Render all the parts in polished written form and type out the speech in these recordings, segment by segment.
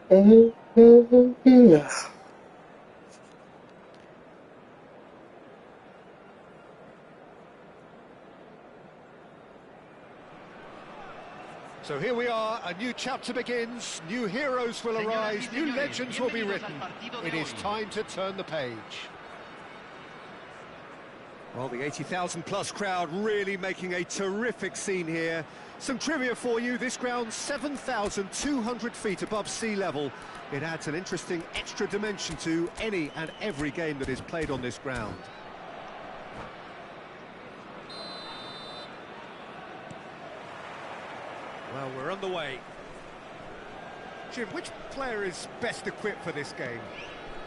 So here we are, a new chapter begins, new heroes will arise, new legends will be written. It is time to turn the page. Well, the 80,000 plus crowd really making a terrific scene here. Some trivia for you, this ground's 7,200 feet above sea level. It adds an interesting extra dimension to any and every game that is played on this ground. Well, we're on the way. Jim, which player is best equipped for this game?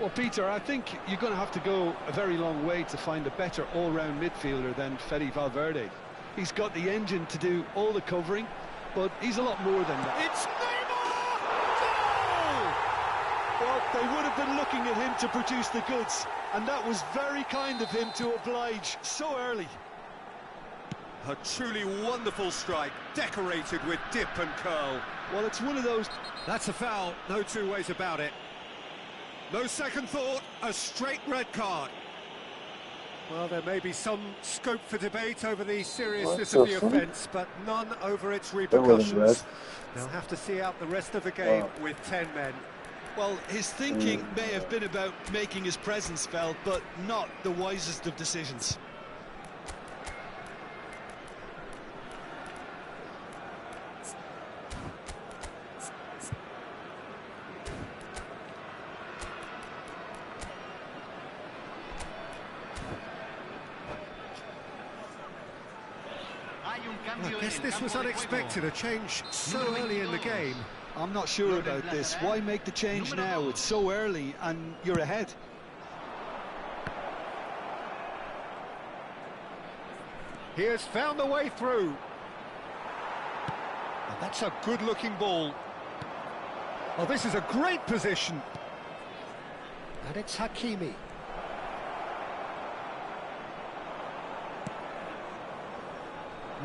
Well, Peter, I think you're going to have to go a very long way to find a better all-round midfielder than Fede Valverde. He's got the engine to do all the covering, but he's a lot more than that. It's Neymar! Goal! Well, they would have been looking at him to produce the goods, and that was very kind of him to oblige so early. A truly wonderful strike, decorated with dip and curl. Well, it's one of those... That's a foul, no two ways about it. No second thought, a straight red card. Well, there may be some scope for debate over the seriousness of the offence, but none over its repercussions. They'll have to see out the rest of the game with 10 men. Well, his thinking may have been about making his presence felt, but not the wisest of decisions. Well, I guess this was unexpected, a change so early in the game. I'm not sure about this. Why make the change now? It's so early and you're ahead. He has found a way through. And that's a good-looking ball. Oh, this is a great position. And it's Hakimi.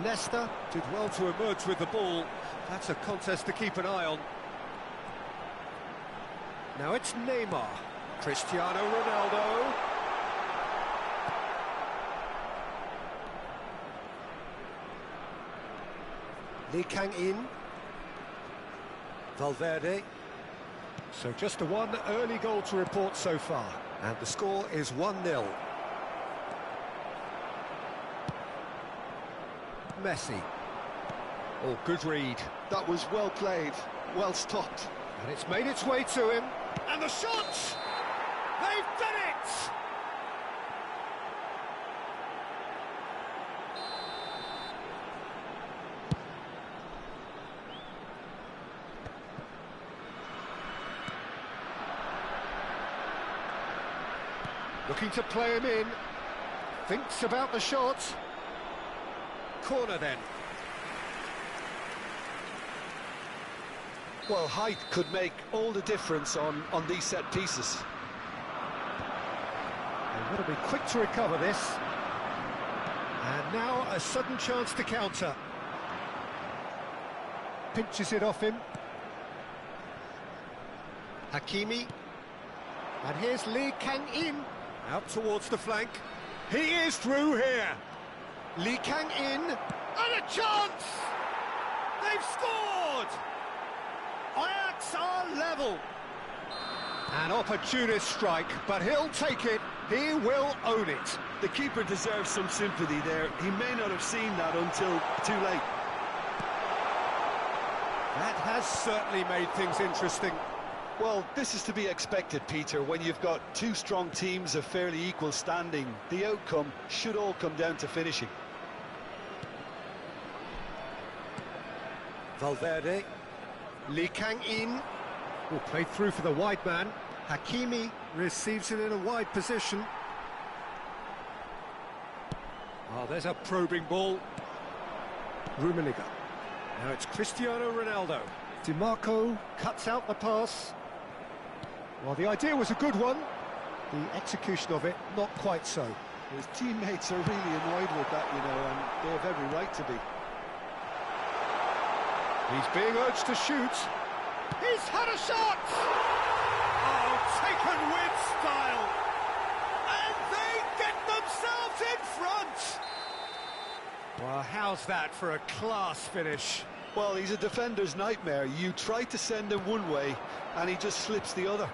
Nesta did well to emerge with the ball. That's a contest to keep an eye on. Now it's Neymar. Cristiano Ronaldo. Lee Kang-in. Valverde. So just the one early goal to report so far. And the score is 1-0. Messi. Oh, good read. That was well played, well stopped. And it's made its way to him. And the shot! They've done it! Looking to play him in. Thinks about the shot. Corner then. Well, height could make all the difference on these set pieces. They've got to be quick to recover this. And now a sudden chance to counter. Pinches it off him. Hakimi. And here's Lee Kang-in. Out towards the flank. He is through here. Lee Kang-in, and a chance! They've scored! Ajax are level. An opportunist strike, but he'll take it. He will own it. The keeper deserves some sympathy there. He may not have seen that until too late. That has certainly made things interesting. Well, this is to be expected, Peter. When you've got two strong teams of fairly equal standing, the outcome should all come down to finishing. Valverde. Lee Kang-in. Oh, played through for the wide man. Hakimi receives it in a wide position. Oh, there's a probing ball. Rummenigge. Now it's Cristiano Ronaldo. Di Marco cuts out the pass. Well, the idea was a good one. The execution of it, not quite so. His teammates are really annoyed with that, you know, and they have every right to be. He's being urged to shoot. He's had a shot! that for a class finish. Well, he's a defender's nightmare. You try to send him one way, and he just slips the other.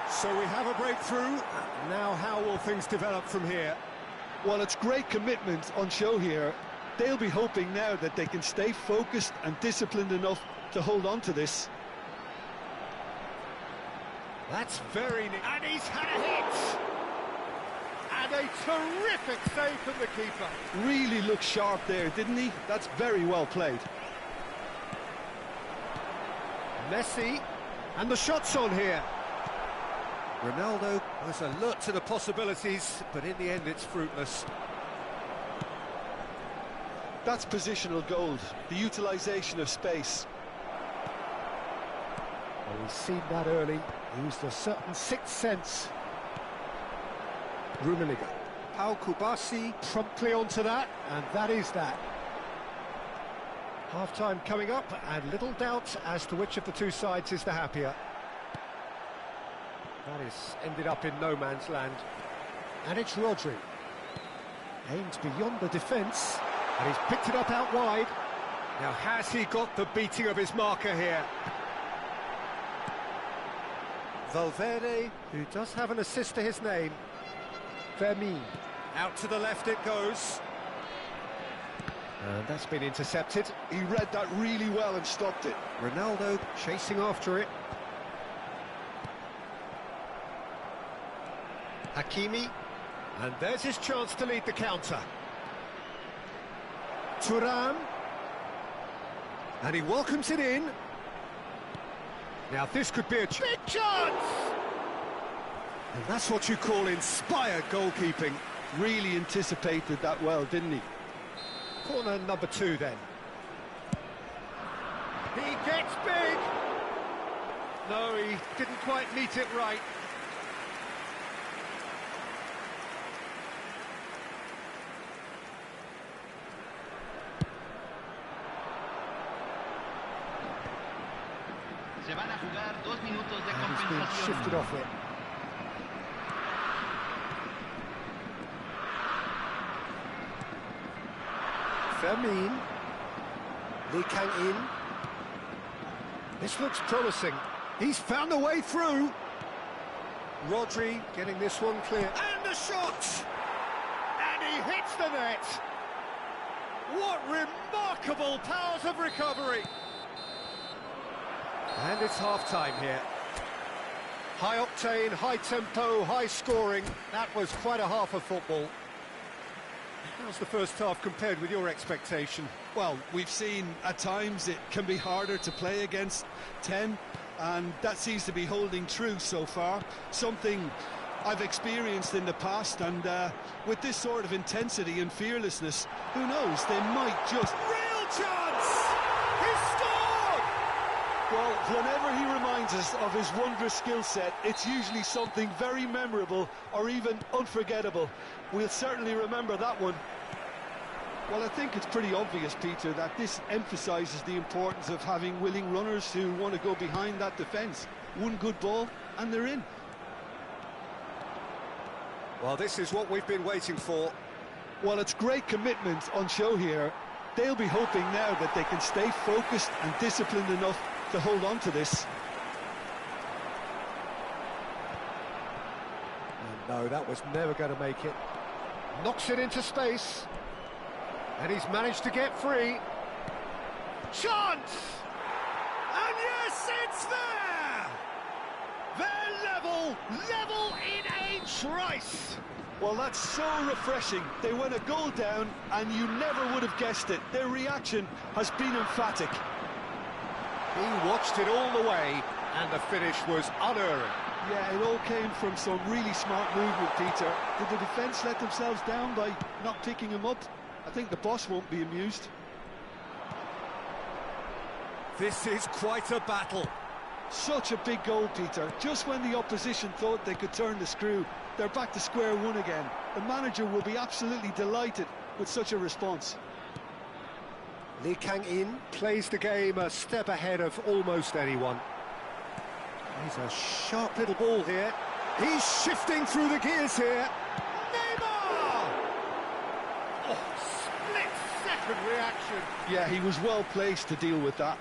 So we have a breakthrough. Now how will things develop from here? Well, it's great commitment on show here. They'll be hoping now that they can stay focused and disciplined enough to hold on to this. That's very neat. And he's had a hit! And a terrific save from the keeper. Really looked sharp there, didn't he? That's very well played. Messi, and the shot's on here. Ronaldo was alert to the possibilities, but in the end it's fruitless. That's positional gold, the utilisation of space. Well, we've seen that early. Used a certain sixth sense. Rummenigge. Pau Kubasi promptly onto that, and that is that. Half-time coming up, and little doubt as to which of the two sides is the happier. That is ended up in no man's land. And it's Rodri. Aimed beyond the defence, and he's picked it up out wide. Now, has he got the beating of his marker here? Valverde, who does have an assist to his name. Fermin. Out to the left it goes. And that's been intercepted. He read that really well and stopped it. Ronaldo chasing after it. Hakimi. And there's his chance to lead the counter. Thuram. And he welcomes it in. Now this could be a big chance! And that's what you call inspired goalkeeping. Really anticipated that well, didn't he? Corner number 2 then. He gets big! No, he didn't quite meet it right. Se van a jugar 2 minutos de And he's been compensación. shifted off it. Fermin. Lee Kang-in. This looks promising. He's found a way through. Rodri getting this one clear. And the shot! And he hits the net. What remarkable powers of recovery. And it's half-time here. High octane, high tempo, high scoring. That was quite a half of football. How's the first half compared with your expectation? Well, we've seen at times it can be harder to play against 10, and that seems to be holding true so far. Something I've experienced in the past, and with this sort of intensity and fearlessness, who knows, they might just... Real chance! He scored! Well, whenever he reminds us of his wondrous skill set, it's usually something very memorable or even unforgettable. We'll certainly remember that one. Well, I think it's pretty obvious, Peter, that this emphasises the importance of having willing runners who want to go behind that defence. One good ball, and they're in. Well, this is what we've been waiting for. Well, it's great commitment on show here. They'll be hoping now that they can stay focused and disciplined enough to hold on to this. No, that was never going to make it. Knocks it into space. And he's managed to get free. Chance! And yes, it's there! They're level in a trice! Well, that's so refreshing. They went a goal down, and you never would have guessed it. Their reaction has been emphatic. He watched it all the way, and the finish was unerring. Yeah, it all came from some really smart movement, Peter. Did the defence let themselves down by not picking him up? I think the boss won't be amused. This is quite a battle. Such a big goal, Peter. Just when the opposition thought they could turn the screw, they're back to square one again. The manager will be absolutely delighted with such a response. Lee Kang-in plays the game a step ahead of almost anyone. He's a sharp little ball here. He's shifting through the gears here. Neymar! Oh, Terrific reaction. Yeah, he was well placed to deal with that.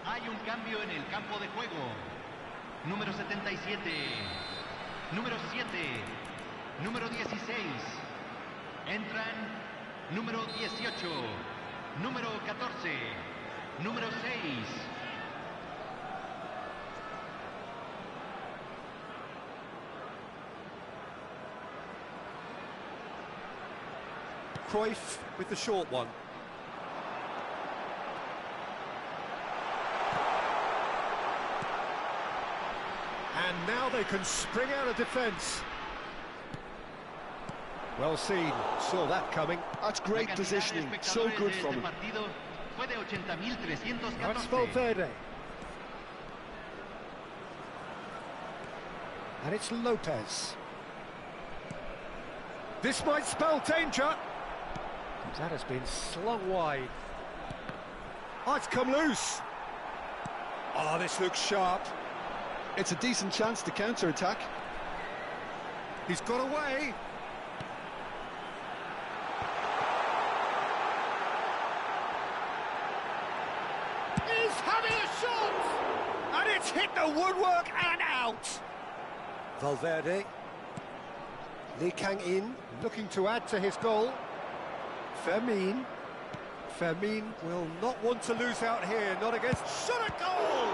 Hay un cambio en el campo de juego. Número 77, número 7, número 16. Entran número 18, número 14, número 6. Cruyff with the short one. And now they can spring out of defence. Well seen, saw that coming. That's great positioning, so good from him. That's Valverde. And it's Lopez. This might spell danger. That has been slung wide. Oh, it's come loose. Oh, this looks sharp. It's a decent chance to counter-attack. He's got away. He's having a shot! And it's hit the woodwork and out. Valverde. Lee Kang-in looking to add to his goal. Fermin. Fermin will not want to lose out here, not against... Shot a goal!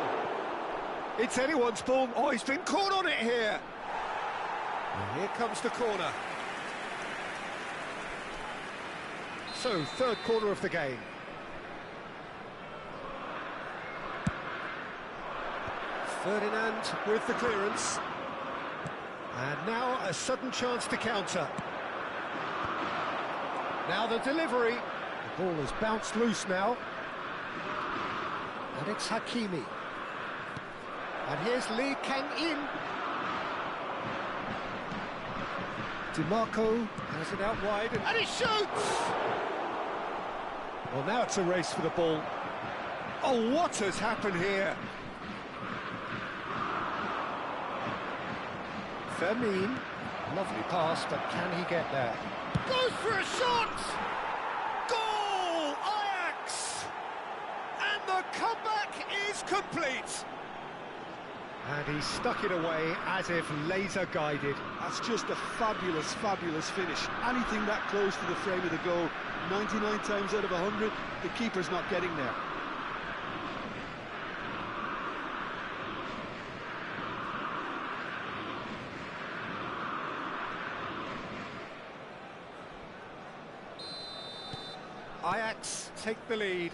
It's anyone's ball. Oh, he's been caught on it here. And here comes the corner. So, third corner of the game. Ferdinand with the clearance. And now a sudden chance to counter. Now the delivery. The ball has bounced loose now. And it's Hakimi. And here's Lee Kang-in. DiMarco has it out wide, and he shoots! Well, now it's a race for the ball. Oh, what has happened here? Fermin, lovely pass, but can he get there? Goes for a shot! Goal! Ajax! And the comeback is complete! And he stuck it away as if laser-guided. That's just a fabulous, fabulous finish. Anything that close to the frame of the goal, 99 times out of 100, the keeper's not getting there. Ajax take the lead.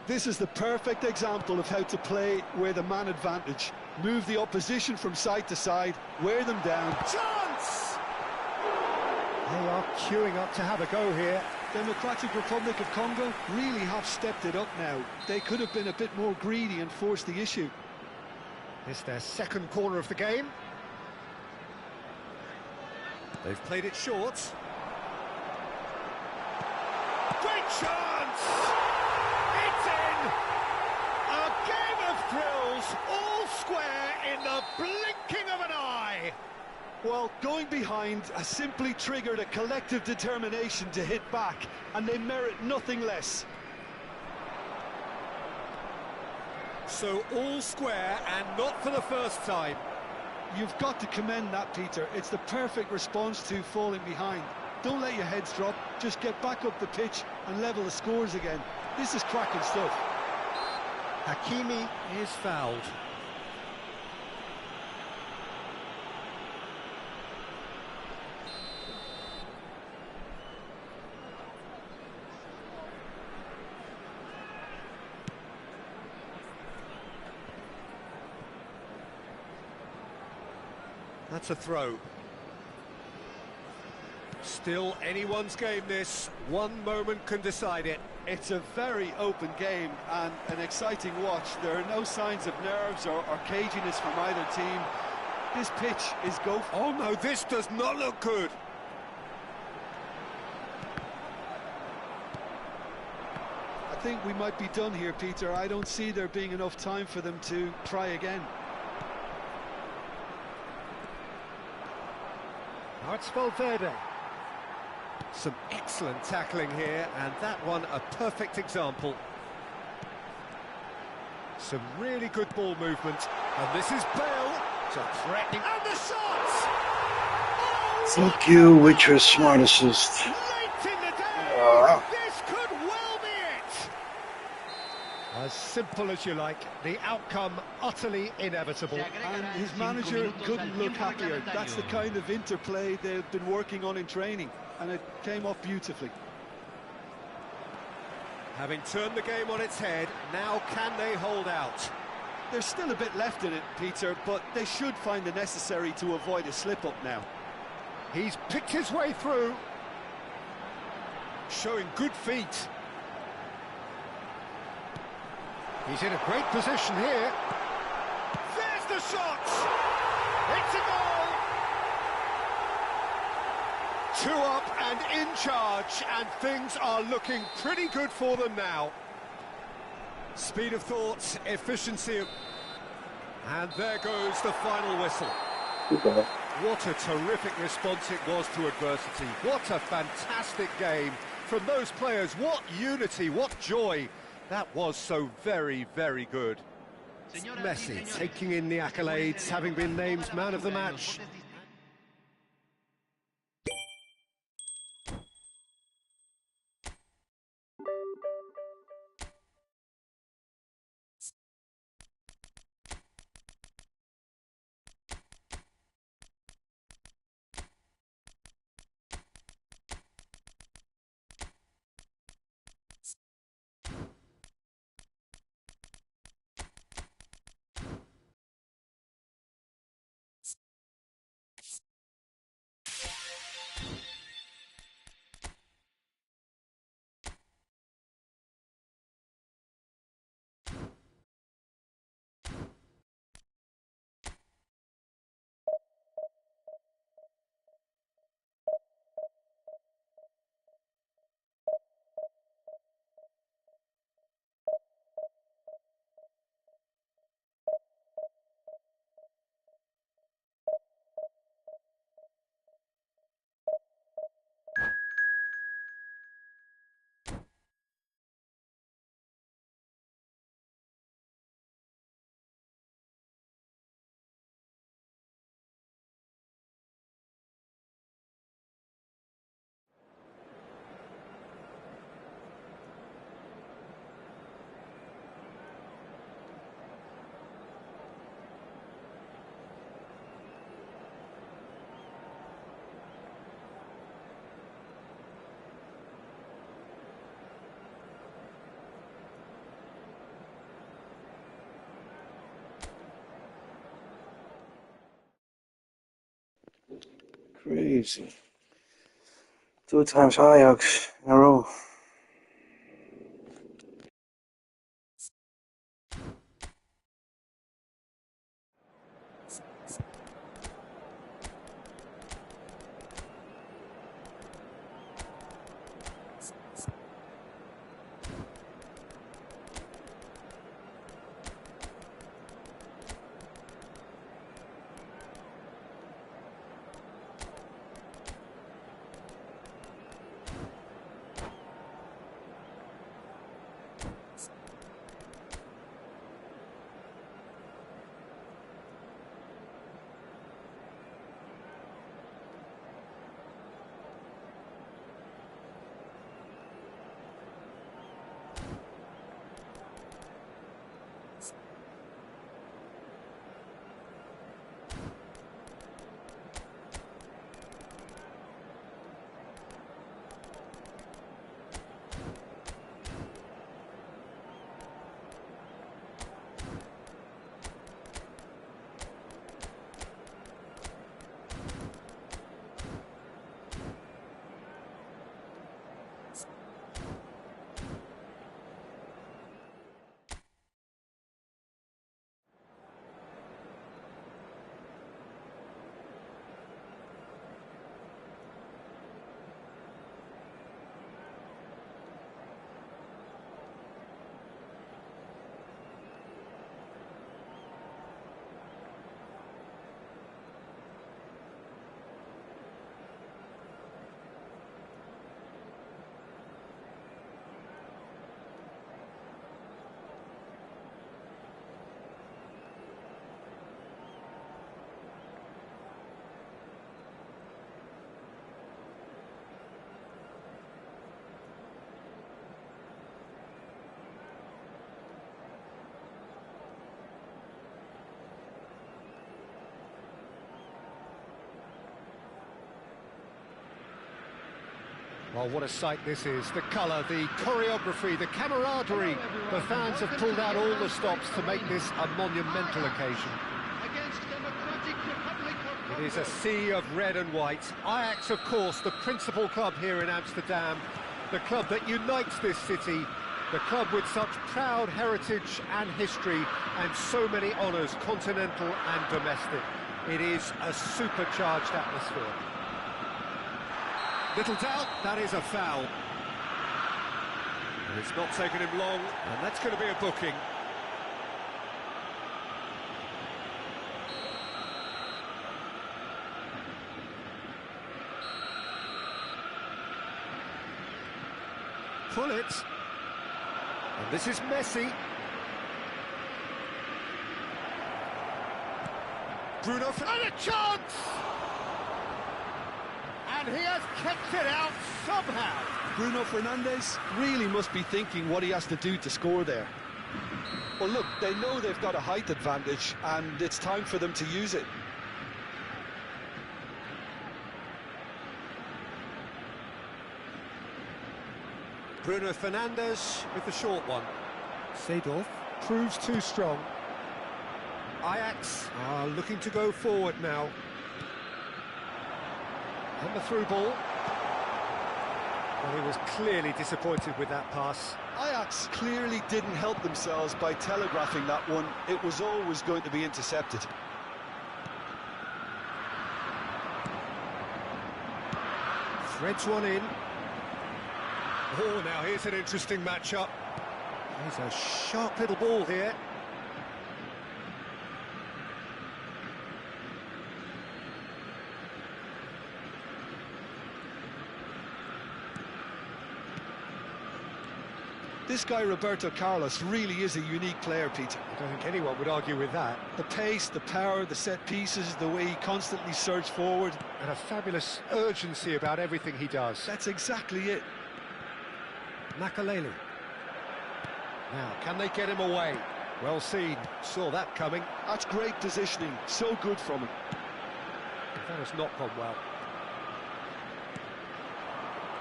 This is the perfect example of how to play with a man advantage. Move the opposition from side to side, wear them down. Chance! They are queuing up to have a go here. Democratic Republic of Congo really have stepped it up now. They could have been a bit more greedy and forced the issue. It's their second corner of the game. They've played it short. Great chance! It's in! A game of thrills, all square in the blinking of an eye. Well, going behind has simply triggered a collective determination to hit back, and they merit nothing less. So all square, and not for the first time. You've got to commend that, Peter. It's the perfect response to falling behind. Don't let your heads drop, just get back up the pitch and level the scores again. This is cracking stuff. Hakimi is fouled. That's a throw. Still anyone's game this. One moment can decide it. It's a very open game and an exciting watch. There are no signs of nerves or caginess from either team. This pitch is go. Oh no, this does not look good. I think we might be done here, Peter. I don't see there being enough time for them to try again. Now it's Valverde. Some excellent tackling here, and that one a perfect example. Some really good ball movement, and this is Bale to threatening, and the shots! Oh, Fuck you with your smart assist. late in the day! This could well be it! As simple as you like, the outcome utterly inevitable. And his manager couldn't look happier. That's the kind of interplay they've been working on in training, and it came off beautifully. Having turned the game on its head, now can they hold out? There's still a bit left in it, Peter, but they should find the necessary to avoid a slip-up now. He's picked his way through, showing good feet. He's in a great position here. There's the shot! It's a goal! 2 up and in charge, and things are looking pretty good for them now. Speed of thought, efficiency of... And there goes the final whistle. Okay. What a terrific response it was to adversity. What a fantastic game from those players. What unity, what joy. That was so very, very good. Messi taking in the accolades, having been named man of the match. Crazy. 2 times Ajax in a row. Well, what a sight this is. The colour, the choreography, the camaraderie. The fans have pulled out all the stops to make this a monumental occasion. It is a sea of red and white. Ajax, of course, the principal club here in Amsterdam. The club that unites this city. The club with such proud heritage and history and so many honours, continental and domestic. It is a supercharged atmosphere. Little doubt, that is a foul. And it's not taken him long, and that's going to be a booking. Pull it. And this is Messi. Bruno, and a chance! And he has kept it out somehow. Bruno Fernandes really must be thinking what he has to do to score there. Well, look, they know they've got a height advantage, and it's time for them to use it. Bruno Fernandes with the short one. Seedorf proves too strong. Ajax are looking to go forward now. And the through ball. Well, he was clearly disappointed with that pass. Ajax clearly didn't help themselves by telegraphing that one. It was always going to be intercepted. Threads one in. Oh, now here's an interesting matchup. There's a sharp little ball here. This guy, Roberto Carlos, really is a unique player, Peter. I don't think anyone would argue with that. The pace, the power, the set pieces, the way he constantly surges forward. And a fabulous urgency about everything he does. That's exactly it. Makaleli. Now, can they get him away? Well seen, saw that coming. That's great positioning, so good from him. That has not gone well.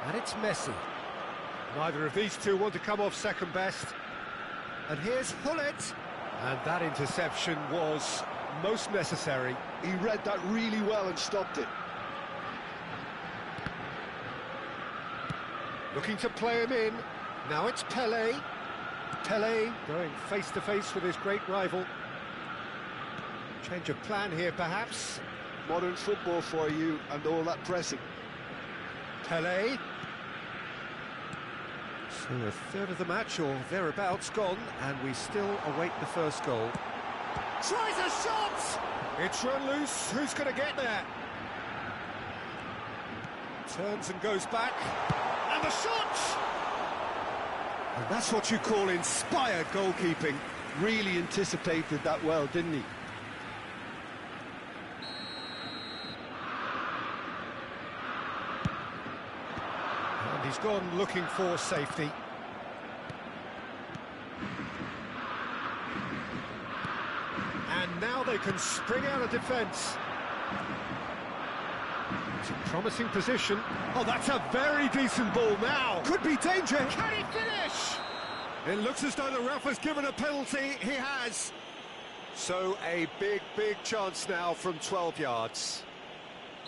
And it's Messi. Neither of these two want to come off second best. And here's Hullet. And that interception was most necessary. He read that really well and stopped it. Looking to play him in. Now it's Pelé. Pelé going face-to-face with his great rival. Change of plan here, perhaps. Modern football for you and all that pressing. Pelé. So a third of the match or thereabouts gone, and we still await the first goal. Tries a shot! It's run loose. Who's going to get there? Turns and goes back. And the shot! And that's what you call inspired goalkeeping. Really anticipated that well, didn't he? And he's gone looking for safety. And now they can spring out of defence. It's a promising position. Oh, that's a very decent ball now. Could be danger. Can he finish? It looks as though the ref has given a penalty. He has. So a big chance now from 12 yards.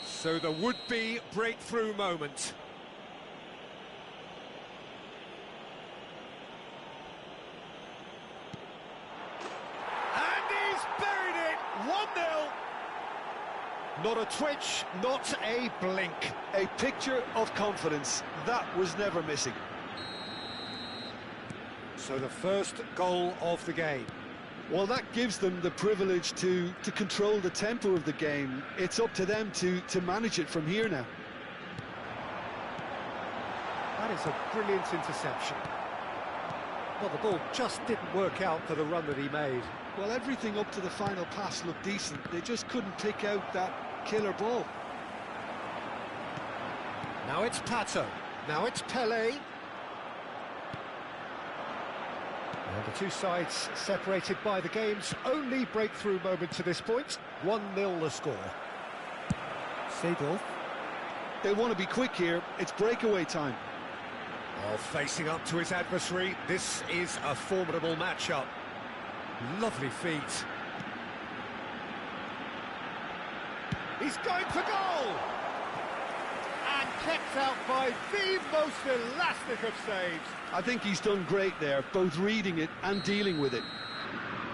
So the would-be breakthrough moment. And he's buried it. 1-0. Not a twitch, not a blink. A picture of confidence. That was never missing. So the first goal of the game. Well, that gives them the privilege to control the tempo of the game. It's up to them to manage it from here now. That is a brilliant interception. Well, the ball just didn't work out for the run that he made. Well, everything up to the final pass looked decent. They just couldn't pick out that killer ball. Now it's Pato. Now it's Pelé. And the two sides separated by the game's only breakthrough moment to this point. 1-0 the score. Seedorf. They want to be quick here. It's breakaway time. Oh, facing up to his adversary, this is a formidable matchup. Lovely feet. He's going for goal! And kept out by the most elastic of saves. I think he's done great there, both reading it and dealing with it.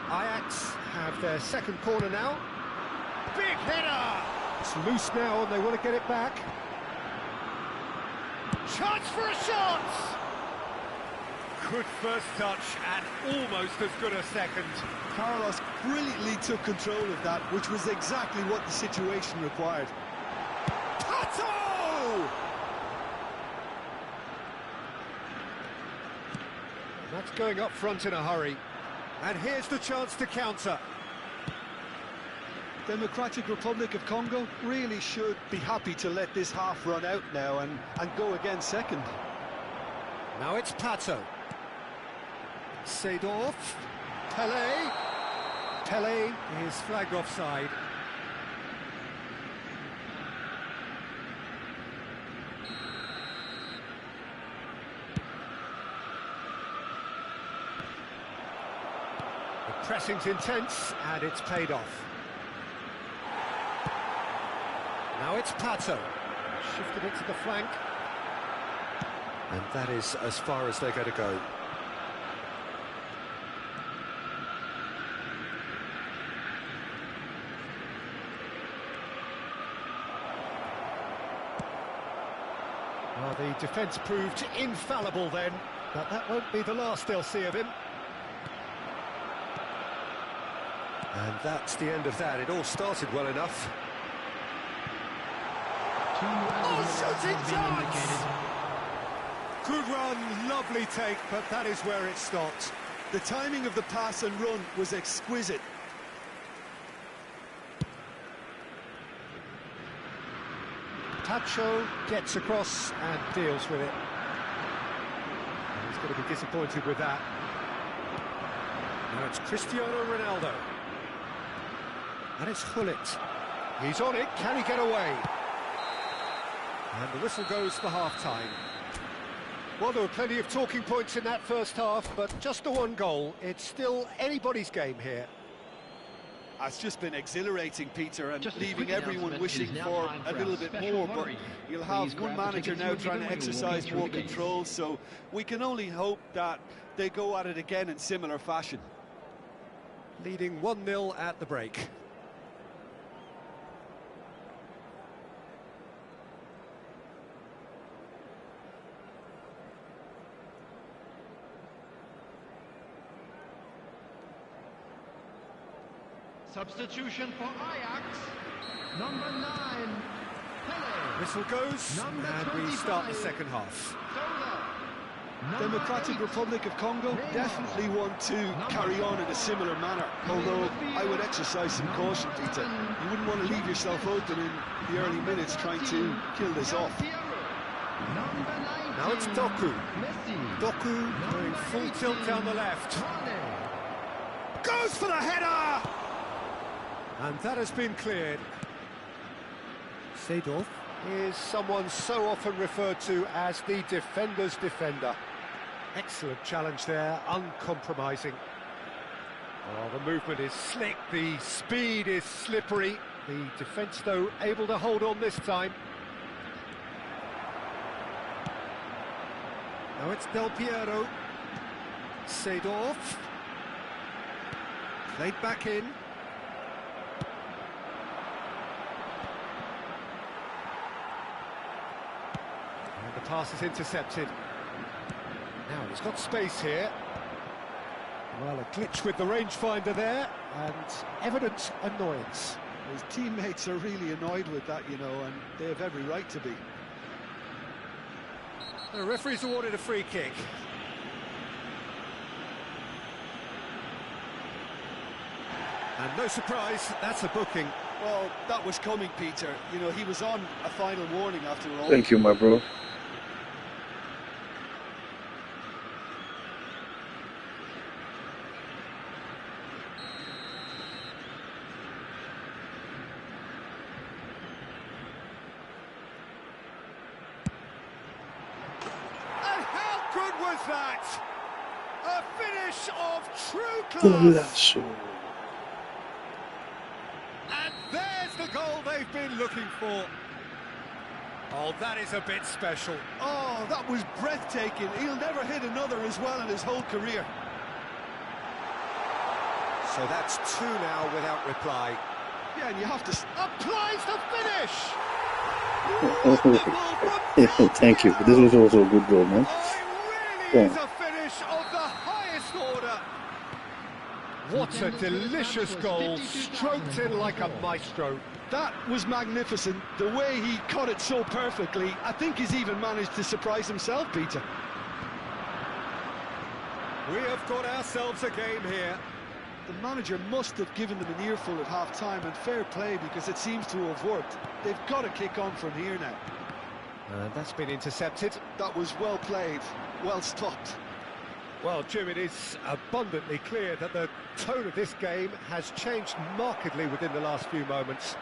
Ajax have their second corner now. Big header! It's loose now and they want to get it back. Chance for a shot! Good first touch and almost as good a second. Carlos brilliantly took control of that, which was exactly what the situation required. Pato! That's going up front in a hurry. And here's the chance to counter. Democratic Republic of Congo really should be happy to let this half run out now and go again second. Now it's Pato. Seedorf. Pelé. Pelé is flagged offside. The pressing's intense and it's paid off. Now it's Pato. Shifted it to the flank. And that is as far as they're going to go. Well, the defence proved infallible then, but that won't be the last they'll see of him. And that's the end of that. It all started well enough. Oh, shooting chance! Good run, lovely take, but that is where it stopped. The timing of the pass and run was exquisite. Pacho gets across and deals with it. And he's going to be disappointed with that. Now it's Cristiano Ronaldo. And it's Hullet. He's on it, can he get away? And the whistle goes for half-time. Well, there were plenty of talking points in that first half, but just the one goal. It's still anybody's game here. It's just been exhilarating, Peter, and leaving everyone wishing for a little bit more, but you'll have one manager now trying to exercise more control, so we can only hope that they go at it again in similar fashion. Leading 1-0 at the break. Substitution for Ajax, number 9, Pelé. Whistle goes, and we start the second half. Democratic Republic of Congo definitely want to carry on in a similar manner, although I would exercise some caution, Peter. You wouldn't want to leave yourself open in the early minutes trying to kill this off. Now it's Doku. Doku going full tilt down the left. Goes for the header! And that has been cleared. Seedorf is someone so often referred to as the defender's defender. Excellent challenge there, uncompromising. Oh, the movement is slick, the speed is slippery. The defence, though, able to hold on this time. Now it's Del Piero. Seedorf. Played back in. And the pass is intercepted. Now he's got space here. Well, a glitch with the rangefinder there, and evident annoyance. His teammates are really annoyed with that, you know, and they have every right to be. The referee's awarded a free kick. And no surprise, that's a booking. Well, that was coming, Peter. You know, he was on a final warning after all. Thank you, my bro. was that? A finish of true class! Golazo. And there's the goal they've been looking for. Oh, that is a bit special. Oh, that was breathtaking. He'll never hit another as well in his whole career. So that's 2 now without reply. Yeah, and you have to... Applies the finish! Thank you. This was also a good goal, man. Oh, it really is a finish of the highest order. What a delicious goal, stroked in like a maestro. That was magnificent. The way he cut it so perfectly. I think he's even managed to surprise himself, Peter. We have got ourselves a game here. The manager must have given them an earful at half-time, and fair play because it seems to have worked. They've got to kick on from here now. That's been intercepted. That was well played, well stopped. Well, Jim, it is abundantly clear that the tone of this game has changed markedly within the last few moments.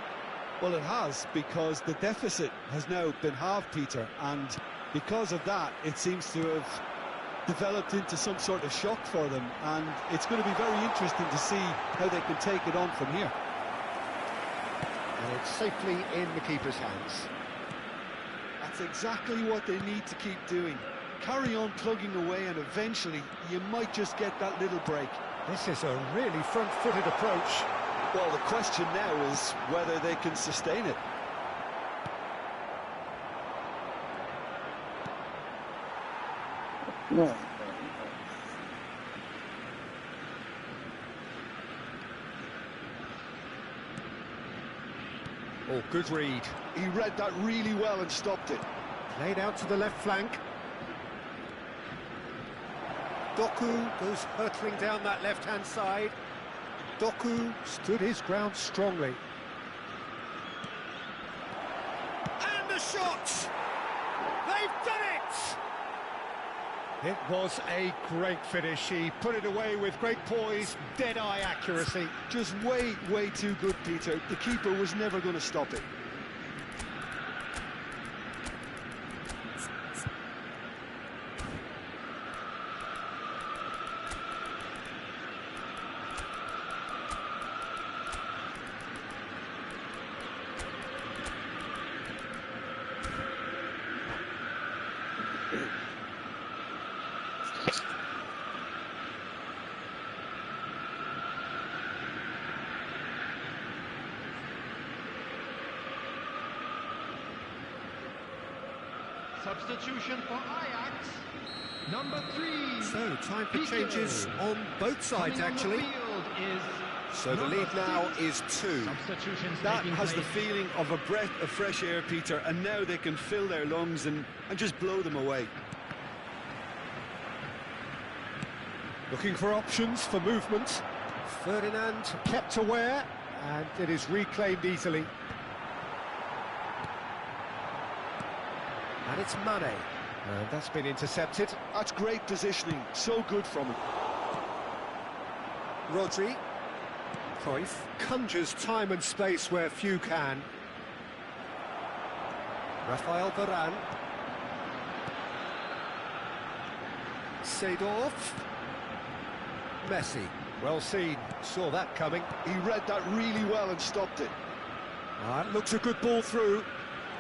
Well, it has, because the deficit has now been halved, Peter, and because of that, it seems to have developed into some sort of shock for them, and it's going to be very interesting to see how they can take it on from here. And it's safely in the keeper's hands. That's exactly what they need to keep doing. Carry on plugging away, and eventually you might just get that little break. This is a really front-footed approach. Well, the question now is whether they can sustain it. No. Oh, good read. He read that really well and stopped it. Played out to the left flank. Doku goes hurtling down that left-hand side. Doku stood his ground strongly. And the shot! They've done it! It was a great finish. He put it away with great poise, dead-eye accuracy. Just way too good, Peter. The keeper was never going to stop it. Substitution for Ajax, number 3. So, time for changes on both sides, actually. So the lead now is 2. That has the feeling of a breath of fresh air, Peter, and now they can fill their lungs and just blow them away. Looking for options for movement. Ferdinand kept aware, and it is reclaimed easily. And it's Mane. And that's been intercepted. That's great positioning, so good from him. Rodri. Cruyff conjures time and space where few can. Rafael Varane. Seedorf. Messi. Well seen. Saw that coming. He read that really well and stopped it. It looks a good ball through.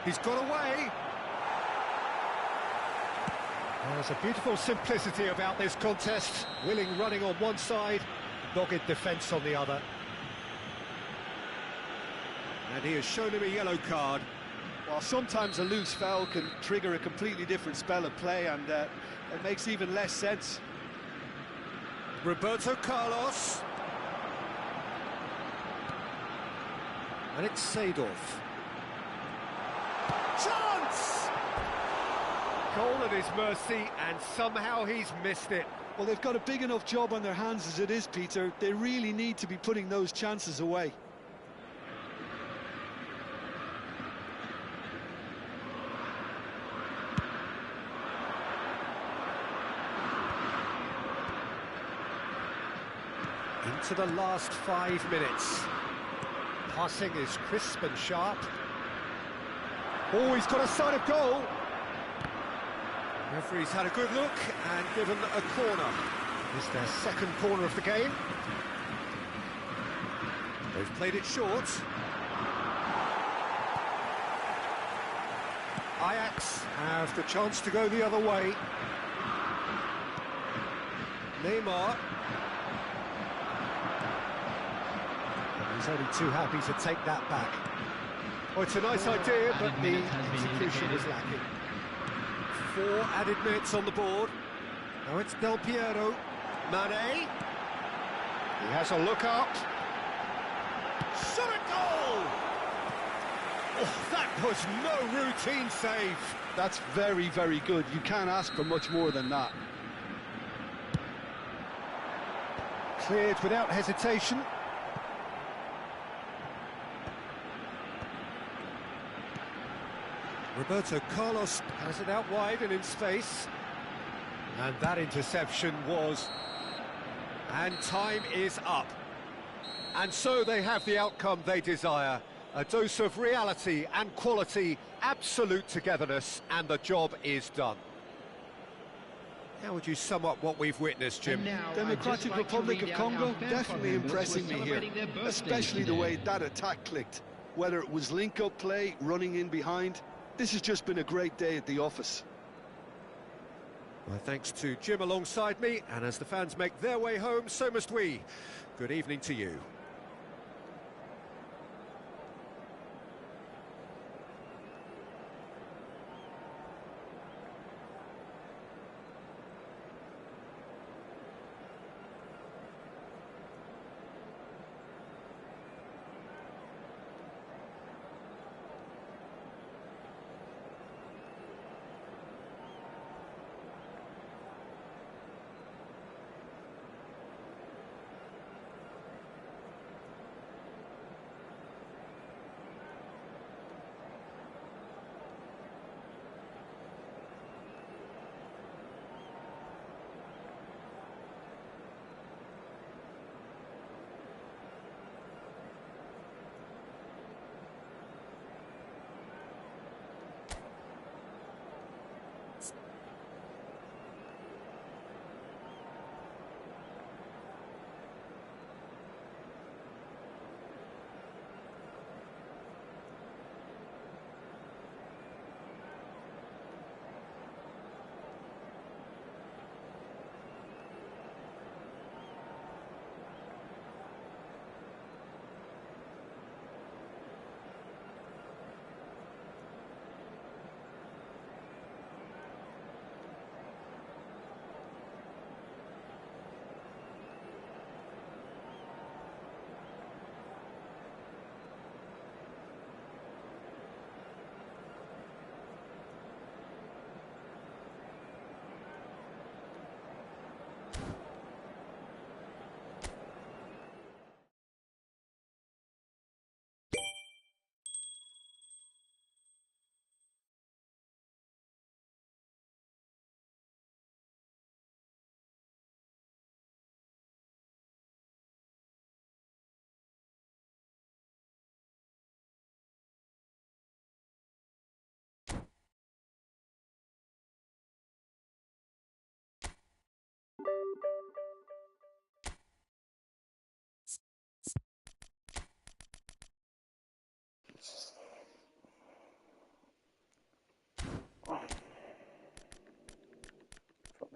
He's got away. There's a beautiful simplicity about this contest. Willing running on one side, dogged defence on the other. And he has shown him a yellow card. Well, sometimes a loose foul can trigger a completely different spell of play, and it makes even less sense. Roberto Carlos. And it's Seedorf. Chance! Goal at his mercy, and somehow he's missed it. Well, they've got a big enough job on their hands as it is, Peter. They really need to be putting those chances away. Into the last 5 minutes. Passing is crisp and sharp. Oh, he's got a sight of goal. Referee's had a good look and given a corner. It's their second corner of the game. They've played it short. Ajax have the chance to go the other way. Neymar. And he's only too happy to take that back. Oh, it's a nice idea, but the execution was lacking. 4 added minutes on the board. Now it's Del Piero. Mane. He has a look up. Shot a goal! Oh, that was no routine save. That's very, very good. You can't ask for much more than that. Cleared without hesitation. Roberto Carlos has it out wide and in space. And that interception was... And time is up. And so they have the outcome they desire. A dose of reality and quality, absolute togetherness, and the job is done. How would you sum up what we've witnessed, Jim? Democratic Republic of Congo definitely impressing me here, especially the way that attack clicked. Whether it was link-up play, running in behind, this has just been a great day at the office. My thanks to Jim alongside me, and as the fans make their way home, so must we. Good evening to you.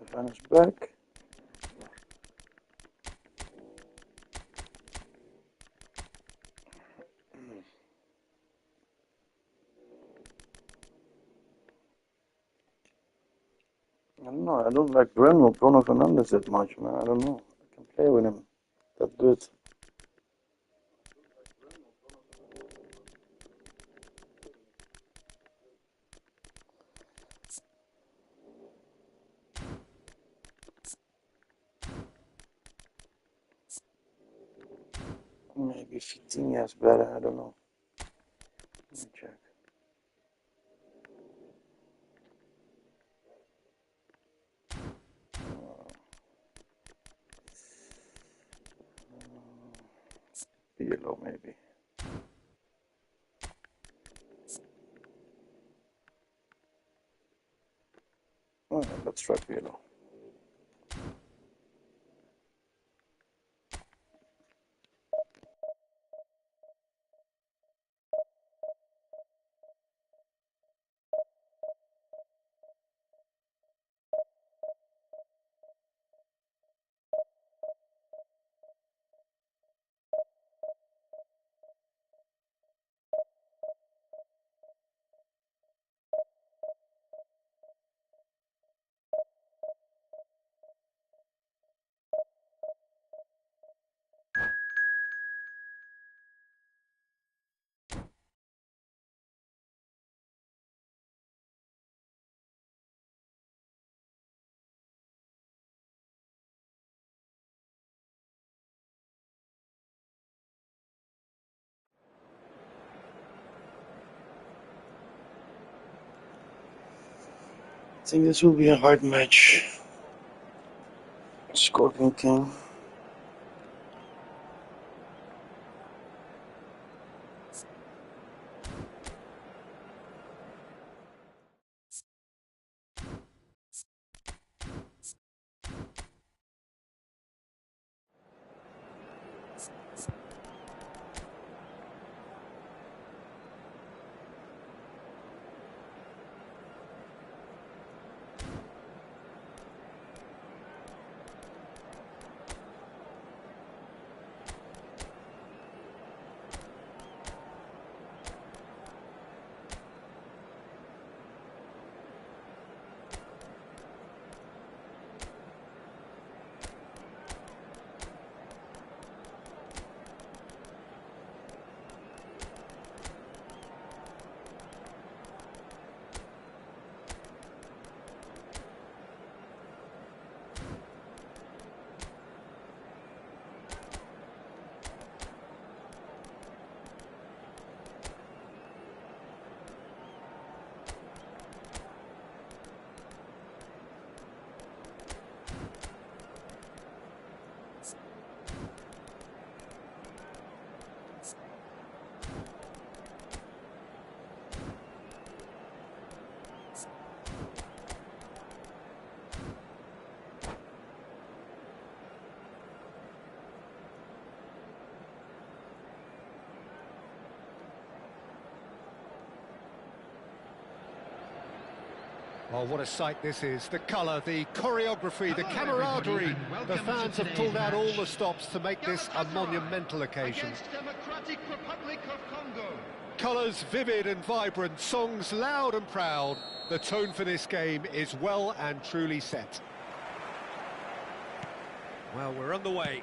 The fan is back. I don't know, I don't like Bruno Fernandes that much, man. I don't know. I can play with him that good. Maybe 15 years better, I don't know. Let me check. Yellow, maybe. Oh, got struck yellow. I think this will be a hard match. Scorpion King. Oh, what a sight this is. The colour, the choreography, the camaraderie. The fans have pulled out all the stops to make this a monumental occasion. Democratic Republic of Congo. Colours vivid and vibrant, songs loud and proud. The tone for this game is well and truly set. Well, we're underway.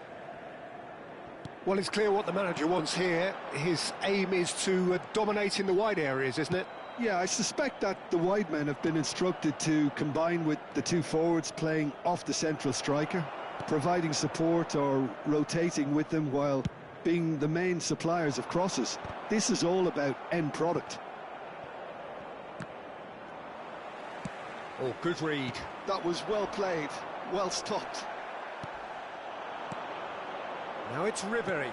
Well, it's clear what the manager wants here. His aim is to dominate in the wide areas, isn't it? Yeah, I suspect that the wide men have been instructed to combine with the two forwards playing off the central striker, providing support or rotating with them while being the main suppliers of crosses. This is all about end product. Oh, good read. That was well played, well stopped. Now it's Ribery.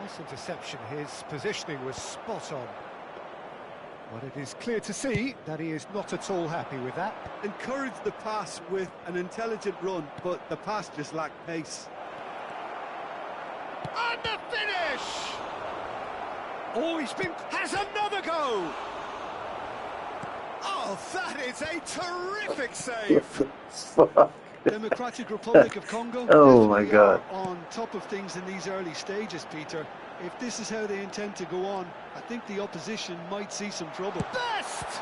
Nice interception. His positioning was spot on. But it is clear to see that he is not at all happy with that. Encouraged the pass with an intelligent run, but the pass just lacked pace. And the finish! Oh, has another go! Oh, that is a terrific save! Democratic Republic of Congo. Oh my God. On top of things in these early stages, Peter. If this is how they intend to go on, I think the opposition might see some trouble. Best!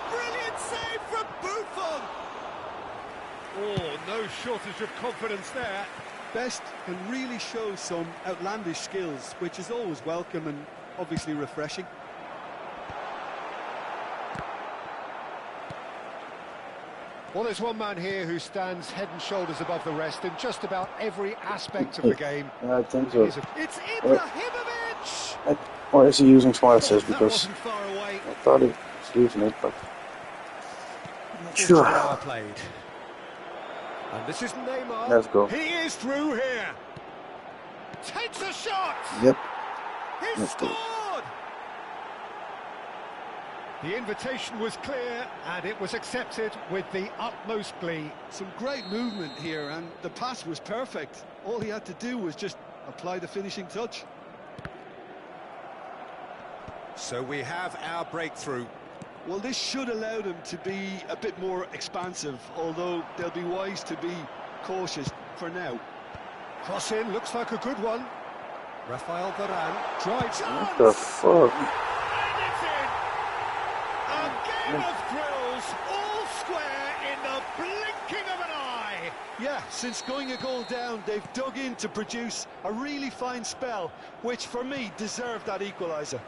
Brilliant save from Buffon! Oh, no shortage of confidence there. Best can really show some outlandish skills, which is always welcome and obviously refreshing. Well, there's one man here who stands head and shoulders above the rest in just about every aspect of the game. I think so. It's Ibrahimovic! Or is he using smart assist? That Because wasn't far away. I thought he was using it, but I'm not Sure. sure. Played. And this is Neymar. Let's go. He is through here. Takes a shot. Yep. He's Let's go. scored. The invitation was clear, and it was accepted with the utmost glee. Some great movement here, and the pass was perfect. All he had to do was just apply the finishing touch. So we have our breakthrough. Well, this should allow them to be a bit more expansive, although they'll be wise to be cautious for now. Cross in, looks like a good one. Rafael Varane drives. What the fuck? And it's in! A game of thrills, all square in the blinking of an eye. Yeah, since going a goal down, they've dug in to produce a really fine spell, which for me deserved that equaliser.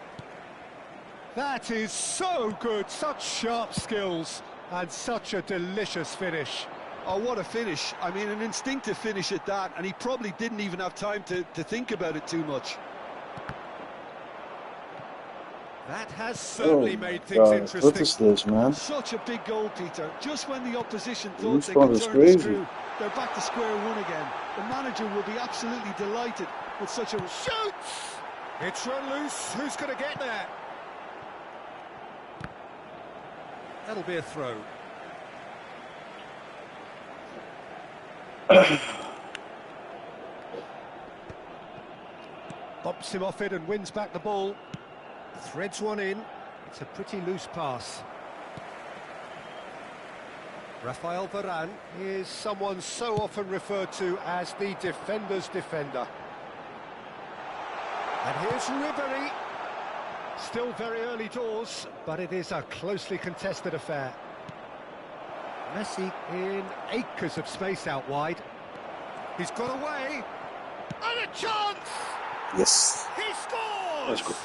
That is so good, such sharp skills, and such a delicious finish. Oh, what a finish. I mean, an instinctive finish at that, and he probably didn't even have time to think about it too much. That has certainly made things God, interesting. what is this, man? Such a big goal, Peter. Just when the opposition thought they Respawn could is turn crazy. the screw, they're back to square one again. The manager will be absolutely delighted with such a... Shoots! It's run loose. Who's going to get there? That'll be a throw. Bumps him off it and wins back the ball. Threads one in. It's a pretty loose pass. Rafael Varane is someone so often referred to as the defender's defender. And here's Ribery. Still very early doors, but it is a closely contested affair. Messi in acres of space out wide. He's got away. And a chance! Yes. He scores! That's good.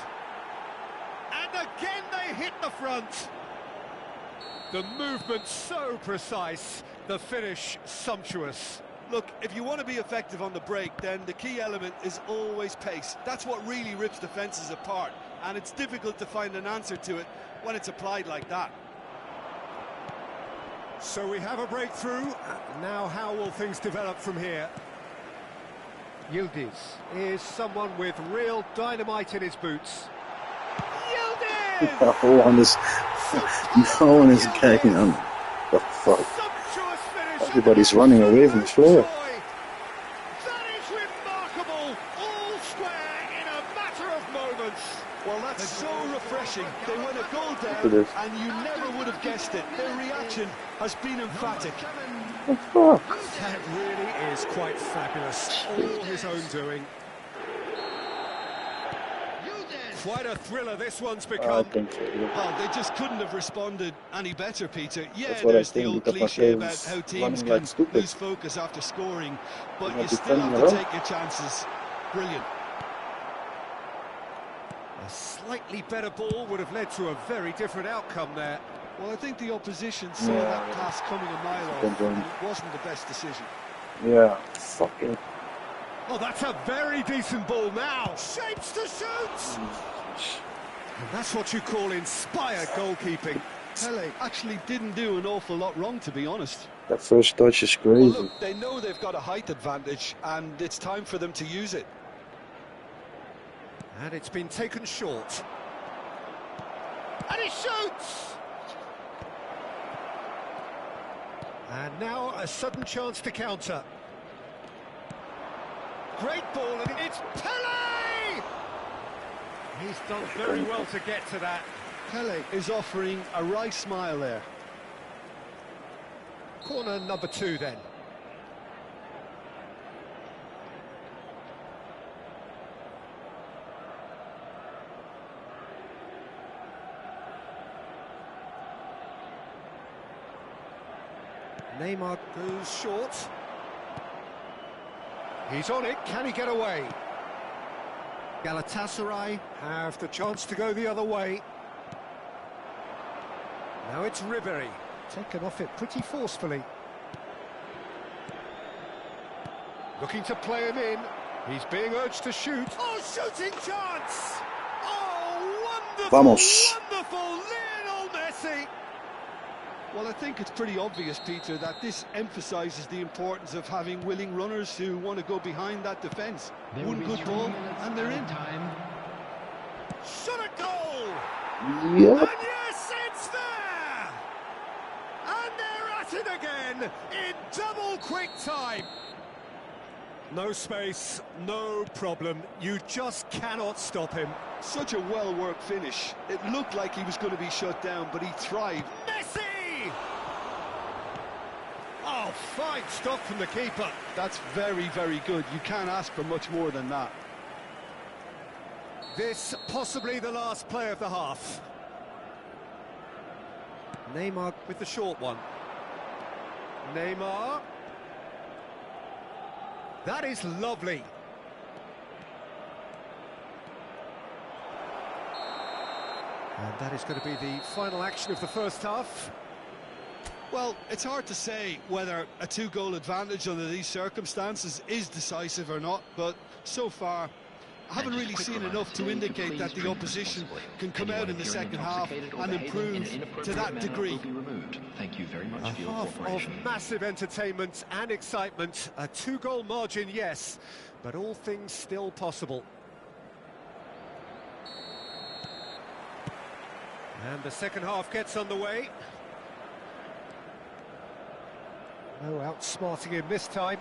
And again they hit the front. The movement so precise, the finish sumptuous. Look, if you want to be effective on the break, then the key element is always pace. That's what really rips defences apart, and it's difficult to find an answer to it when it's applied like that. So we have a breakthrough. Now how will things develop from here? Yildiz is someone with real dynamite in his boots. Yildiz! No one is getting on. The fuck? Sumptuous finish. Everybody's running away from the floor. That is remarkable. All square in a matter of moments. Well, that's so refreshing. They went a goal Look at down, this. and you never would have guessed it. Their reaction has been emphatic. What the fuck? That really is quite fabulous. All his own doing. Quite a thriller this one's I become. think so. Yeah. Well, they just couldn't have responded any better, Peter. Yeah, That's what I there's the think, old because cliche Marseille about is how teams running can like stupid. lose focus after scoring, but They're you not still have defending to at all. take your chances. Brilliant. A slightly better ball would have led to a very different outcome there. Well, I think the opposition saw Yeah. that pass coming a mile Good off, job. and it wasn't the best decision. Yeah, fucking. Oh, that's a very decent ball now. Shapes to shoot. And that's what you call inspired goalkeeping. Pele actually didn't do an awful lot wrong, to be honest. That first touch is Well, crazy. look, they know they've got a height advantage, and it's time for them to use it. And it's been taken short. And he shoots! And now a sudden chance to counter. Great ball, and it's Pele! He's done very well to get to that. Pele is offering a wry smile there. Corner number 2 then. Neymar goes short. He's on it, can he get away? Galatasaray have the chance to go the other way. Now it's Ribery, taken off it pretty forcefully. Looking to play him in. He's being urged to shoot. Oh, shooting chance! Oh, wonderful, Vamos. wonderful Lionel Messi! Well, I think it's pretty obvious, Peter, that this emphasises the importance of having willing runners who want to go behind that defence. One good ball, and they're in. Time. Shot a goal! Yeah. And yes, It's there! And they're at it again in double quick time. No space, no problem. You just cannot stop him. Such a well-worked finish. It looked like he was going to be shut down, but he thrived. Messi! Oh, fine stop from the keeper. That's very, very good. You can't ask for much more than that. This possibly the last play of the half. Neymar with the short one. Neymar. That is lovely. And that is going to be the final action of the first half. Well, it's hard to say whether a two-goal advantage under these circumstances is decisive or not, but so far I haven't really seen enough to indicate that the opposition can come out in the second half and improve to that degree. Thank you very much A for your half of cooperation. massive entertainment and excitement. A two-goal margin, yes, but all things still possible. And the second half gets underway. No outsmarting him this time.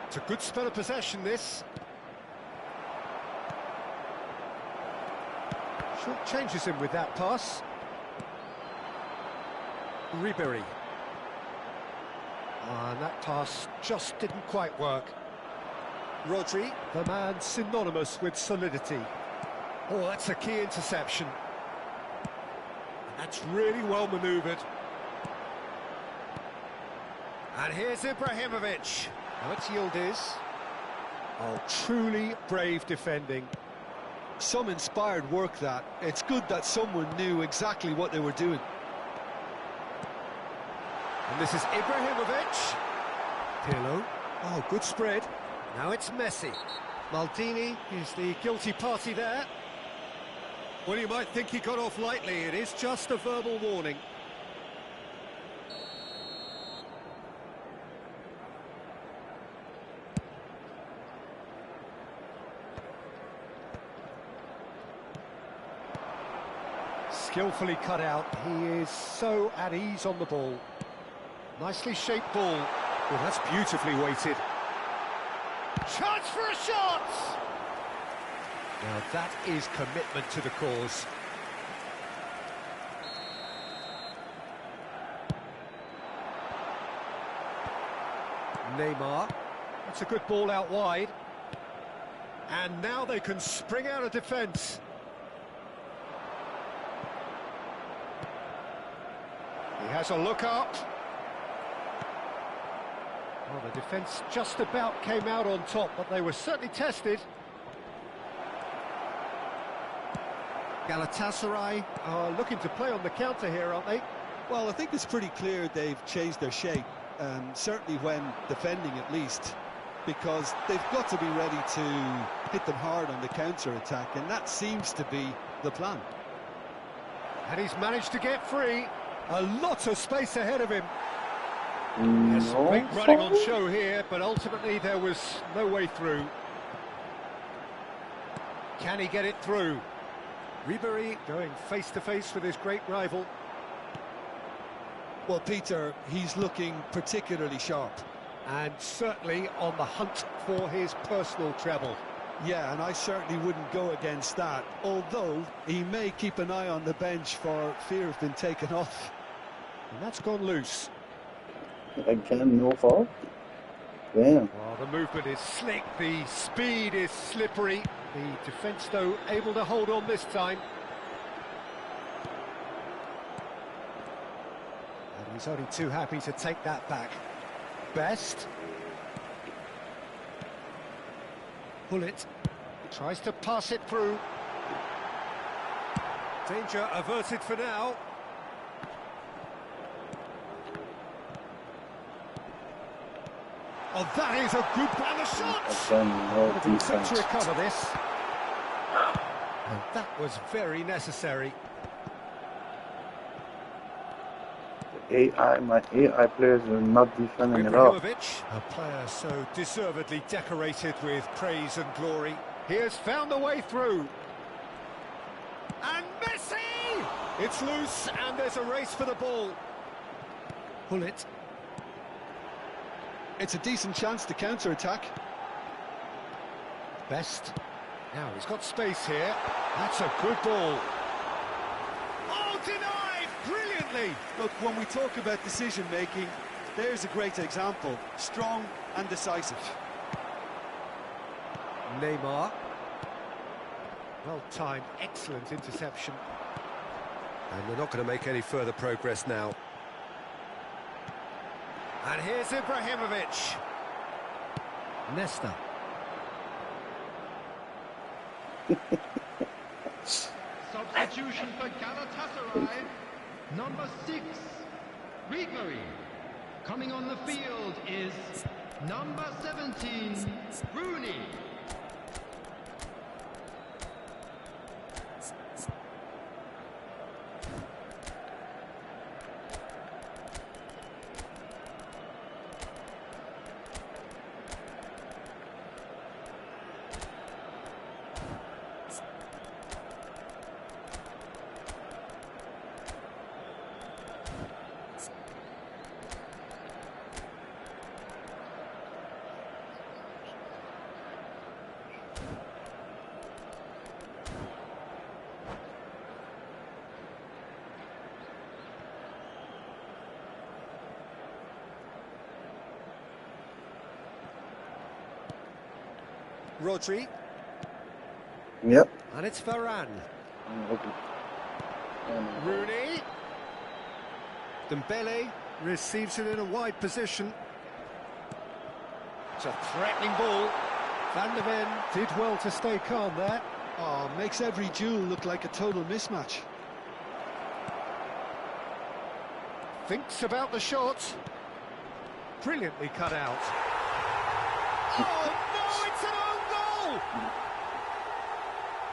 It's a good spell of possession, this. Short changes him with that pass. Ribery. And that pass just didn't quite work. Rodri, the man synonymous with solidity. Oh, that's a key interception. That's really well manoeuvred. And here's Ibrahimovic. Now it's Yildiz. Oh, truly brave defending. Some inspired work, that. It's good that someone knew exactly what they were doing. And this is Ibrahimovic. Pirlo. Oh, good spread. Now it's Messi. Maldini is the guilty party there. Well, you might think he got off lightly. It is just a verbal warning. Skillfully cut out. He is so at ease on the ball. Nicely shaped ball. Well, that's beautifully weighted. Chance for a shot! Now that is commitment to the cause. Neymar. That's a good ball out wide. And now they can spring out of defence. He has a look up. Well, the defence just about came out on top, but they were certainly tested. Galatasaray are looking to play on the counter here, aren't they? Well, I think it's pretty clear they've changed their shape, certainly when defending at least, because they've got to be ready to hit them hard on the counter-attack, and that seems to be the plan. And he's managed to get free. A lot of space ahead of him. Yes, No, great running on show here, but ultimately there was no way through. Can he get it through? Ribery going face-to-face with his great rival. Well, Peter, he's looking particularly sharp. And certainly on the hunt for his personal treble. Yeah, and I certainly wouldn't go against that, although he may keep an eye on the bench for fear of being taken off. And that's gone loose. Again, no fault. Damn. Well, the movement is slick, the speed is slippery. The defence, though, able to hold on this time. And he's only too happy to take that back. Best. Bullet tries to pass it through. Danger averted for now. Oh, that is a good plan of shots! Again, no Quick defense. to recover this. And that was very necessary. My AI players are not defending at all. Ibrahimovic, a player so deservedly decorated with praise and glory. He has found the way through. And Messi! It's loose and there's a race for the ball. Pull it. It's a decent chance to counter-attack. Best. Now he's got space here. That's a good ball. Oh, denied! Brilliantly! Look, when we talk about decision-making, there's a great example. Strong and decisive. Neymar. Well timed, excellent interception. And they're not going to make any further progress now. And here's Ibrahimovic. Nesta. Substitution for Galatasaray, number 6, Ribery. Coming on the field is number 17, Rooney. Rodri. Yep. And it's Varane. Okay. Rooney. Dembele receives it in a wide position. It's a threatening ball. Van de Ven did well to stay calm there. Oh, makes every duel look like a total mismatch. Thinks about the shot. Brilliantly cut out. Oh no, it's an own goal!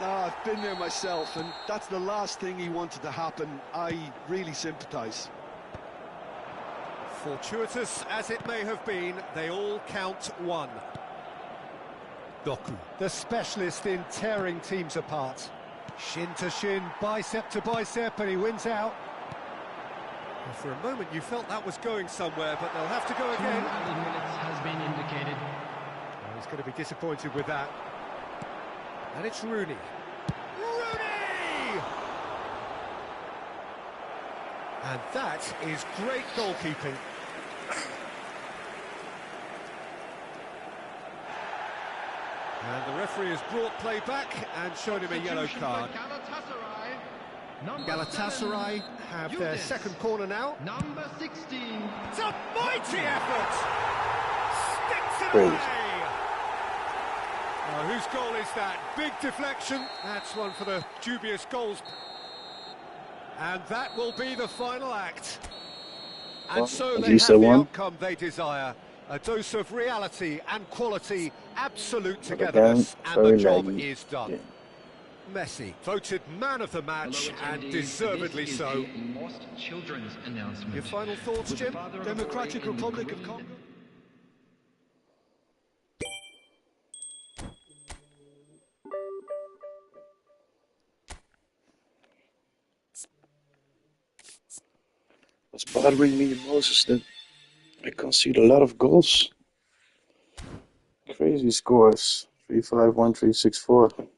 I've been there myself, and that's the last thing he wanted to happen. I really sympathise. Fortuitous as it may have been, they all count one. Doku, the specialist in tearing teams apart. Shin to shin, bicep to bicep, and he wins out. Well, for a moment you felt that was going somewhere, but they'll have to go again. 2 added minutes has been indicated. Well, he's going to be disappointed with that. And it's Rooney. Rooney! And that is great goalkeeping. And the referee has brought play back and shown him a yellow card. Galatasaray have their second corner now. Number 16. It's a mighty effort! Sticks it Great. away! Whose goal is that? Big deflection. That's one for the dubious goals. And that will be the final act. And Well, so at they least have they the won. outcome they desire. A dose of reality and quality, absolute But togetherness, again, and the very job laggy is done. game. Messi, voted man of the match, Hello, and attendees. deservedly This is so. a Lost Children's announcement. Your final thoughts, With the Jim? father of Democratic the boy in the Republic of green- Congo. What's bothering me the most is that I concede a lot of goals. Crazy scores. 3-5, 1-3, 6-4.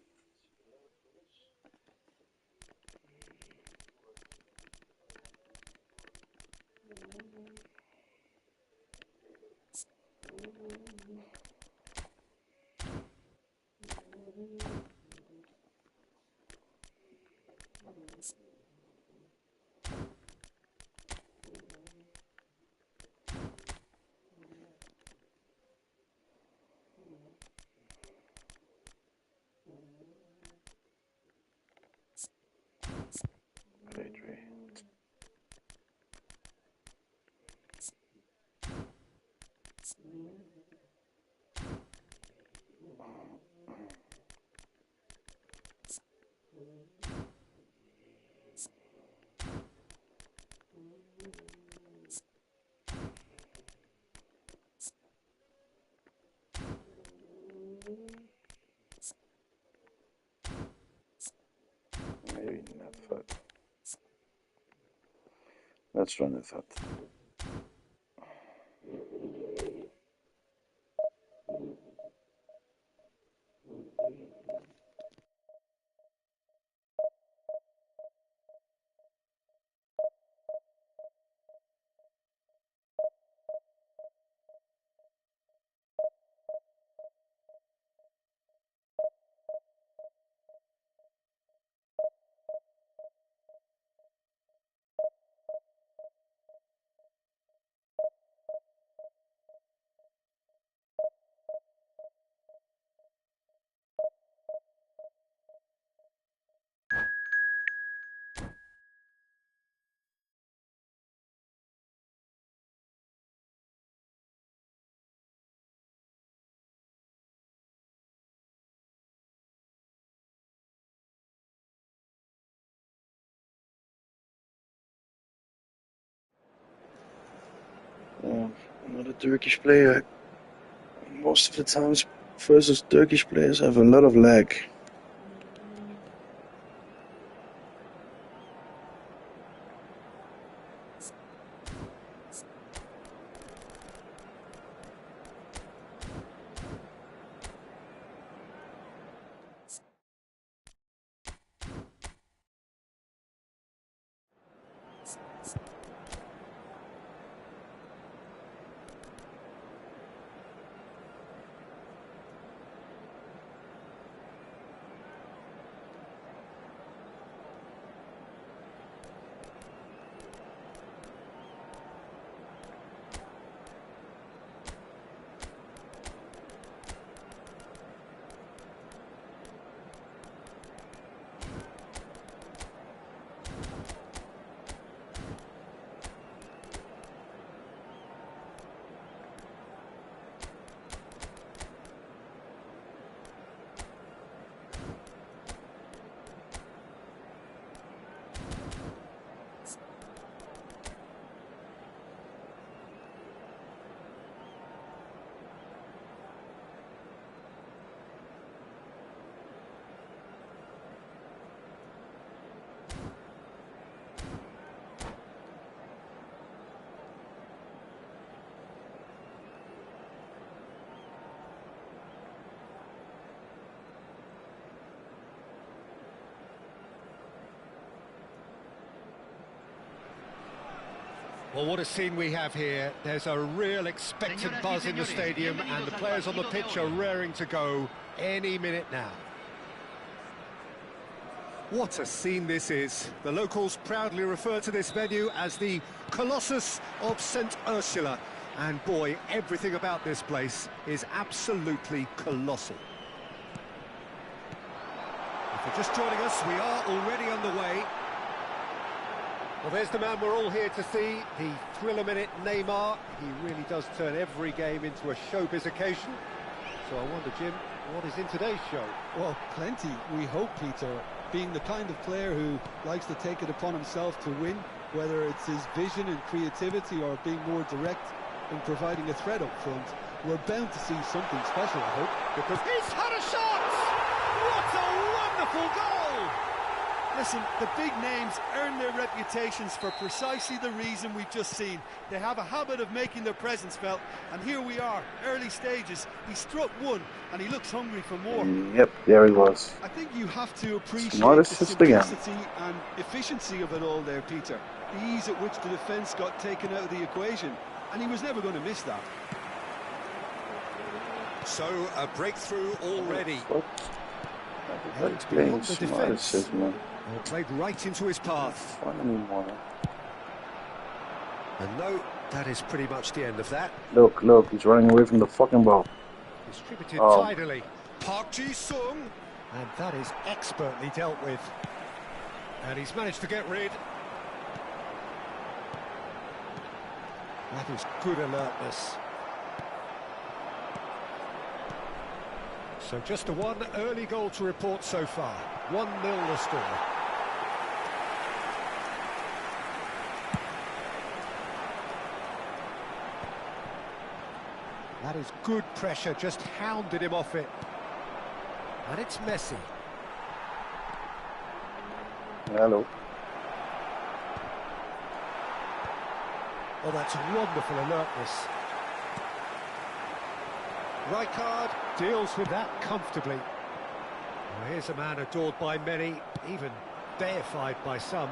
Let's run with that. I'm not a Turkish player. Most of the times versus Turkish players have a lot of lag. Well, what a scene we have here. There's a real expectant buzz in the stadium, and the players on the pitch are raring to go any minute now. What a scene this is. The locals proudly refer to this venue as the Colossus of St. Ursula. And boy, everything about this place is absolutely colossal. If you're just joining us, we are already underway. Well, there's the man we're all here to see, the thriller-minute Neymar. He really does turn every game into a showbiz occasion. So I wonder, Jim, what is in today's show? Well, plenty, we hope, Peter. Being the kind of player who likes to take it upon himself to win, whether it's his vision and creativity or being more direct in providing a threat up front, we're bound to see something special, I hope. Because he's had a shot! What a wonderful goal! Listen, the big names earn their reputations for precisely the reason we've just seen. They have a habit of making their presence felt, and here we are, early stages. He struck one, and he looks hungry for more. Yep, there he was. I think you have to appreciate Smart the assist again. simplicity and efficiency of it all there, Peter. The ease at which the defence got taken out of the equation, and he was never going to miss that. So, a breakthrough already. Everybody's playing smart assist, man. Well, played right into his path. Fun anymore. And no, that is pretty much the end of that. Look, he's running away from the fucking ball. Distributed tidily. Park Ji-sung. And that is expertly dealt with. And he's managed to get rid. That is good alertness. So just a one early goal to report so far. 1-0 the score. That is good pressure, just hounded him off it. And it's Messi. Hello. Oh, that's wonderful alertness. Rijkaard deals with that comfortably. Well, here's a man adored by many, even deified by some.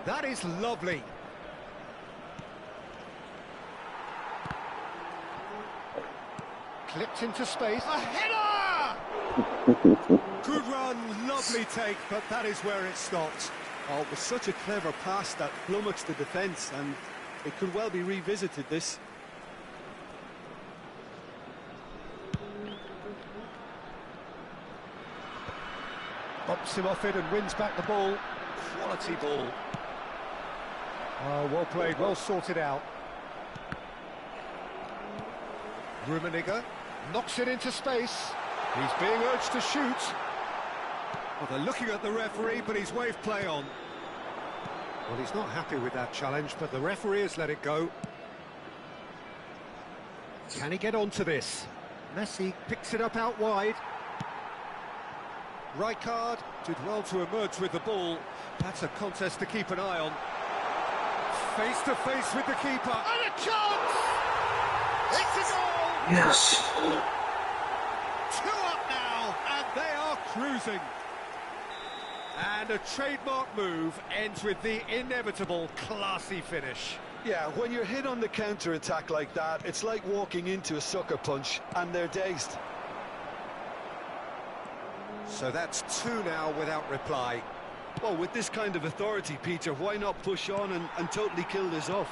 That is lovely. Clipped into space. A header! Good run, lovely take, but that is where it stopped. Oh, it was such a clever pass that flummoxed the defence, and it could well be revisited, this. Bumps him off it and wins back the ball. Quality ball. Oh, well played, well sorted out. Rummenigge knocks it into space. He's being urged to shoot. Well, they're looking at the referee, but he's waved play on. Well, he's not happy with that challenge, but the referee has let it go. Can he get onto this? Messi picks it up out wide. Rijkaard did well to emerge with the ball. That's a contest to keep an eye on. Face to face with the keeper. And a chance! It's a goal! Yes. 2 up now, and they are cruising. And a trademark move ends with the inevitable classy finish. Yeah, when you're hit on the counter-attack like that, it's like walking into a sucker punch, and they're dazed. So that's 2 now without reply. Well, with this kind of authority, Peter, why not push on and totally kill this off?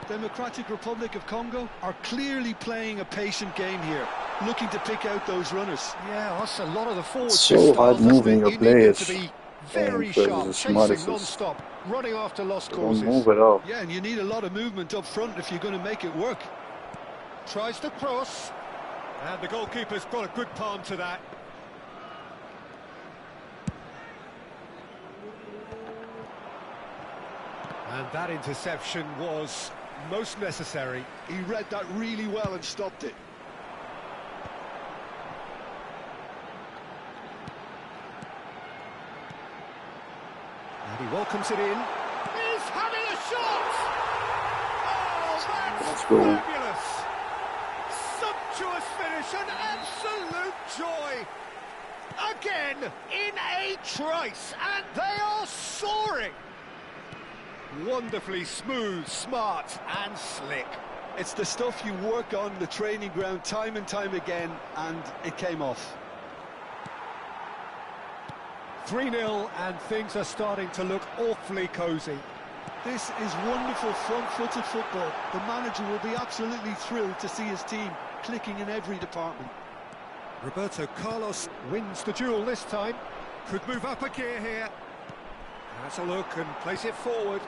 Democratic Republic of Congo are clearly playing a patient game here, looking to pick out those runners. Yeah, that's a lot of the forwards. So hard moving your players. To be very sharp, chasing non-stop, running after lost causes. Don't move at all. Yeah, and you need a lot of movement up front if you're going to make it work. Tries to cross, and the goalkeeper's got a good palm to that. And that interception was most necessary. He read that really well and stopped it. And he welcomes it in. He's having a shot! Oh, that's fabulous! Sumptuous finish, an absolute joy! Again, in a trice, and they are soaring! Wonderfully smooth, smart and slick. It's the stuff you work on the training ground time and time again, and it came off. 3-0, and things are starting to look awfully cosy. This is wonderful front-footed football. The manager will be absolutely thrilled to see his team clicking in every department. Roberto Carlos wins the duel this time. Could move up a gear here. Has a look and place it forward.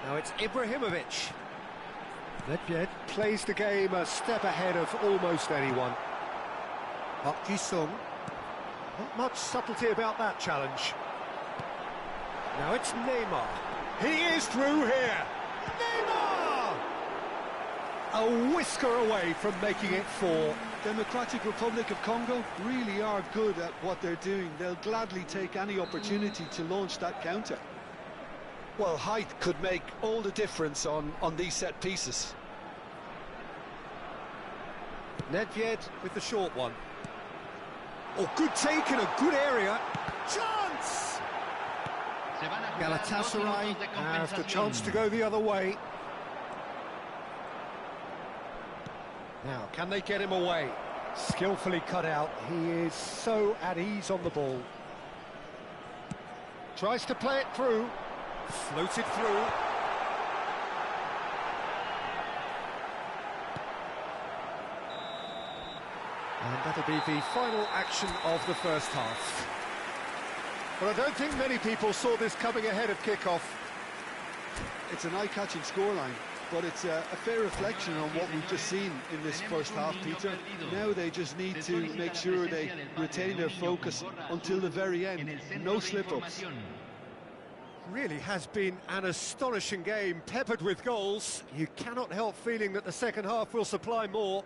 Now it's Ibrahimovic. Nedved plays the game a step ahead of almost anyone. Park Ji-sung. Not much subtlety about that challenge. Now it's Neymar. He is through here. Neymar! A whisker away from making it 4. Democratic Republic of Congo really are good at what they're doing. They'll gladly take any opportunity to launch that counter. Well, height could make all the difference on these set pieces. Nedved with the short one. Oh, good take in a good area. Chance! Galatasaray have the chance to go the other way. Now, can they get him away? Skillfully cut out. He is so at ease on the ball. Tries to play it through. Floated through. And that'll be the final action of the first half. But I don't think many people saw this coming ahead of kick-off. It's an eye-catching scoreline, but it's a fair reflection on what we've just seen in this first half, Peter. Now they just need to make sure they retain their focus until the very end. No slip-ups. Really has been an astonishing game, peppered with goals. You cannot help feeling that the second half will supply more.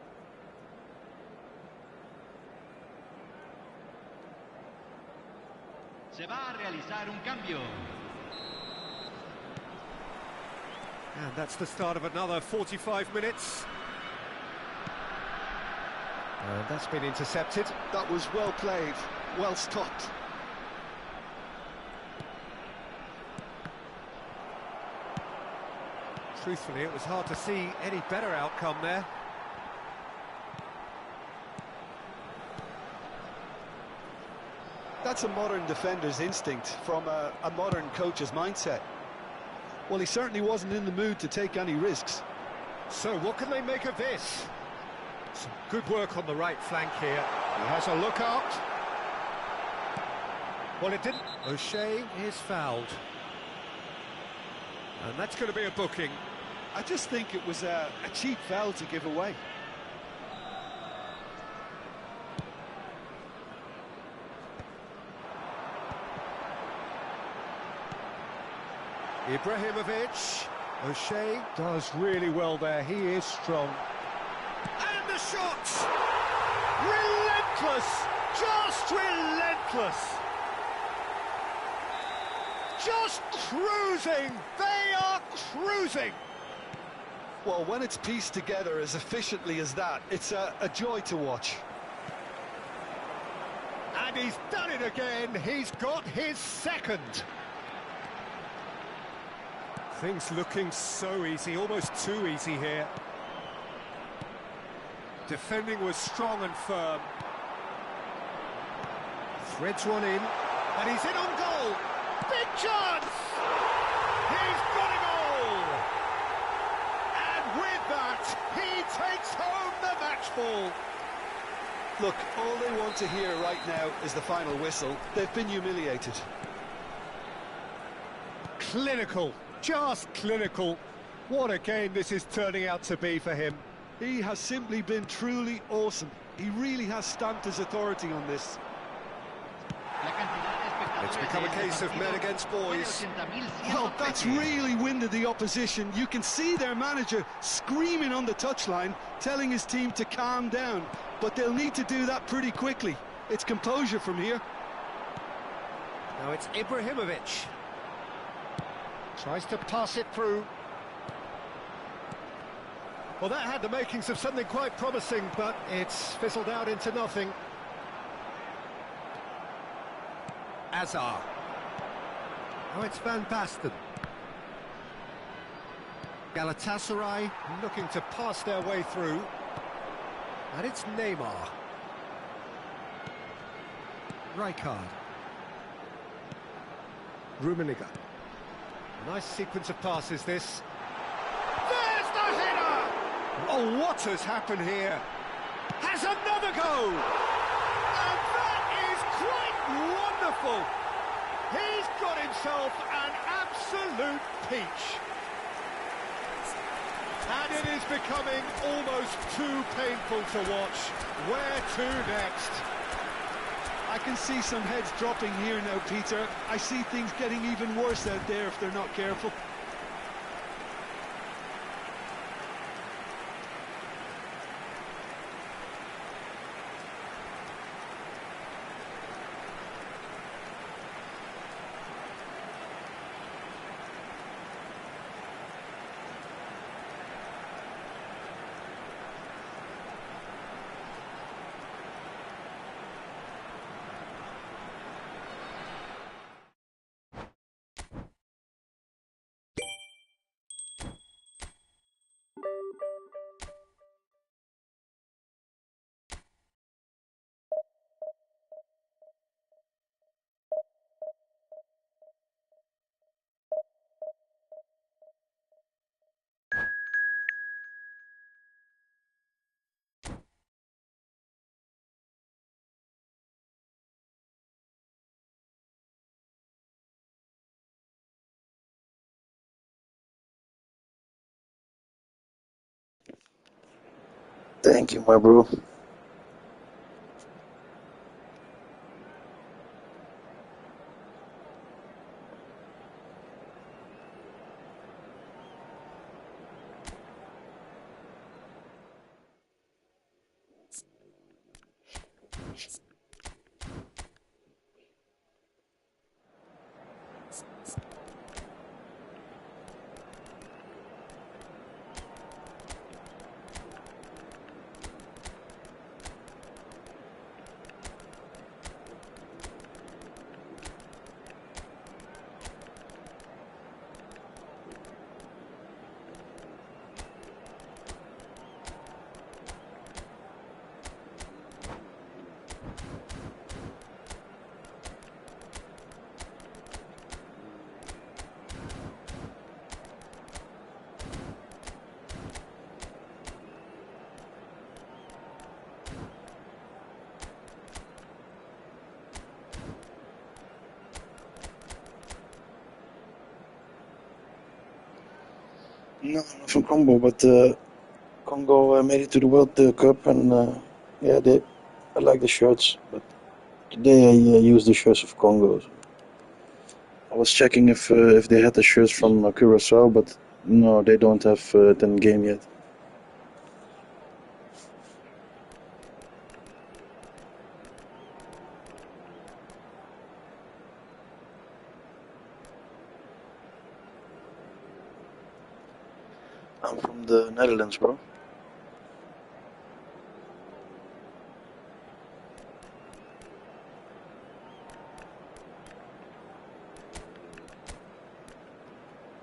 Se va a realizar un cambio. And that's the start of another 45 minutes. And that's been intercepted. That was well played, well stopped. Truthfully, it was hard to see any better outcome there. That's a modern defender's instinct from a modern coach's mindset. Well, he certainly wasn't in the mood to take any risks. So what can they make of this? Some good work on the right flank here. He has a look out. Well, it didn't. O'Shea is fouled. And that's going to be a booking. I just think it was a cheap foul to give away. Ibrahimovic. O'Shea does really well there. He is strong. And the shot! Relentless! Just relentless! Just cruising! They are cruising! Well, when it's pieced together as efficiently as that, it's a joy to watch. And he's done it again. He's got his second. Things looking so easy, almost too easy here. Defending was strong and firm. Threads one in, and he's in on goal. Big chance! He's got a goal! And with that, he takes home the match ball. Look, all they want to hear right now is the final whistle. They've been humiliated. Clinical, just clinical. What a game this is turning out to be for him. He has simply been truly awesome. He really has stamped his authority on this. It's become a case of men against boys. Well, that's really winded the opposition. You can see their manager screaming on the touchline, telling his team to calm down. But they'll need to do that pretty quickly. It's composure from here. Now it's Ibrahimovic. Tries to pass it through. Well, that had the makings of something quite promising, but it's fizzled out into nothing. Azar. Now it's Van Basten. Galatasaray looking to pass their way through. And it's Neymar. Rijkaard. Rummenigge. Nice sequence of passes, this. There's the header! Oh, what has happened here? Has another go! And that is quite wonderful! He's got himself an absolute peach. And it is becoming almost too painful to watch. Where to next? I can see some heads dropping here now, Peter. I see things getting even worse out there if they're not careful. Thank you, my bro. No, not from Congo, but Congo made it to the World Cup, and yeah, I like the shirts. But today I used the shirts of Congo. So I was checking if they had the shirts from Curacao, but no, they don't have it in game yet. I'm from the Netherlands, bro.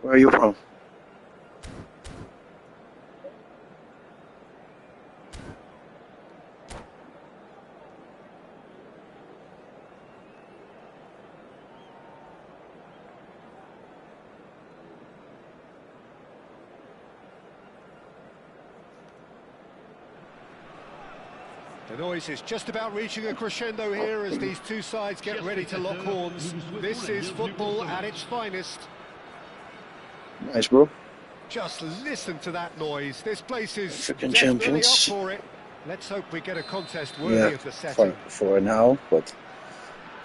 Where are you from? The noise is just about reaching a crescendo here as these two sides get ready to lock horns. This is football at its finest. Nice, bro. Just listen to that noise. This place is African definitely up champions. for it. Let's hope we get a contest worthy of the Yeah, setting. for now, but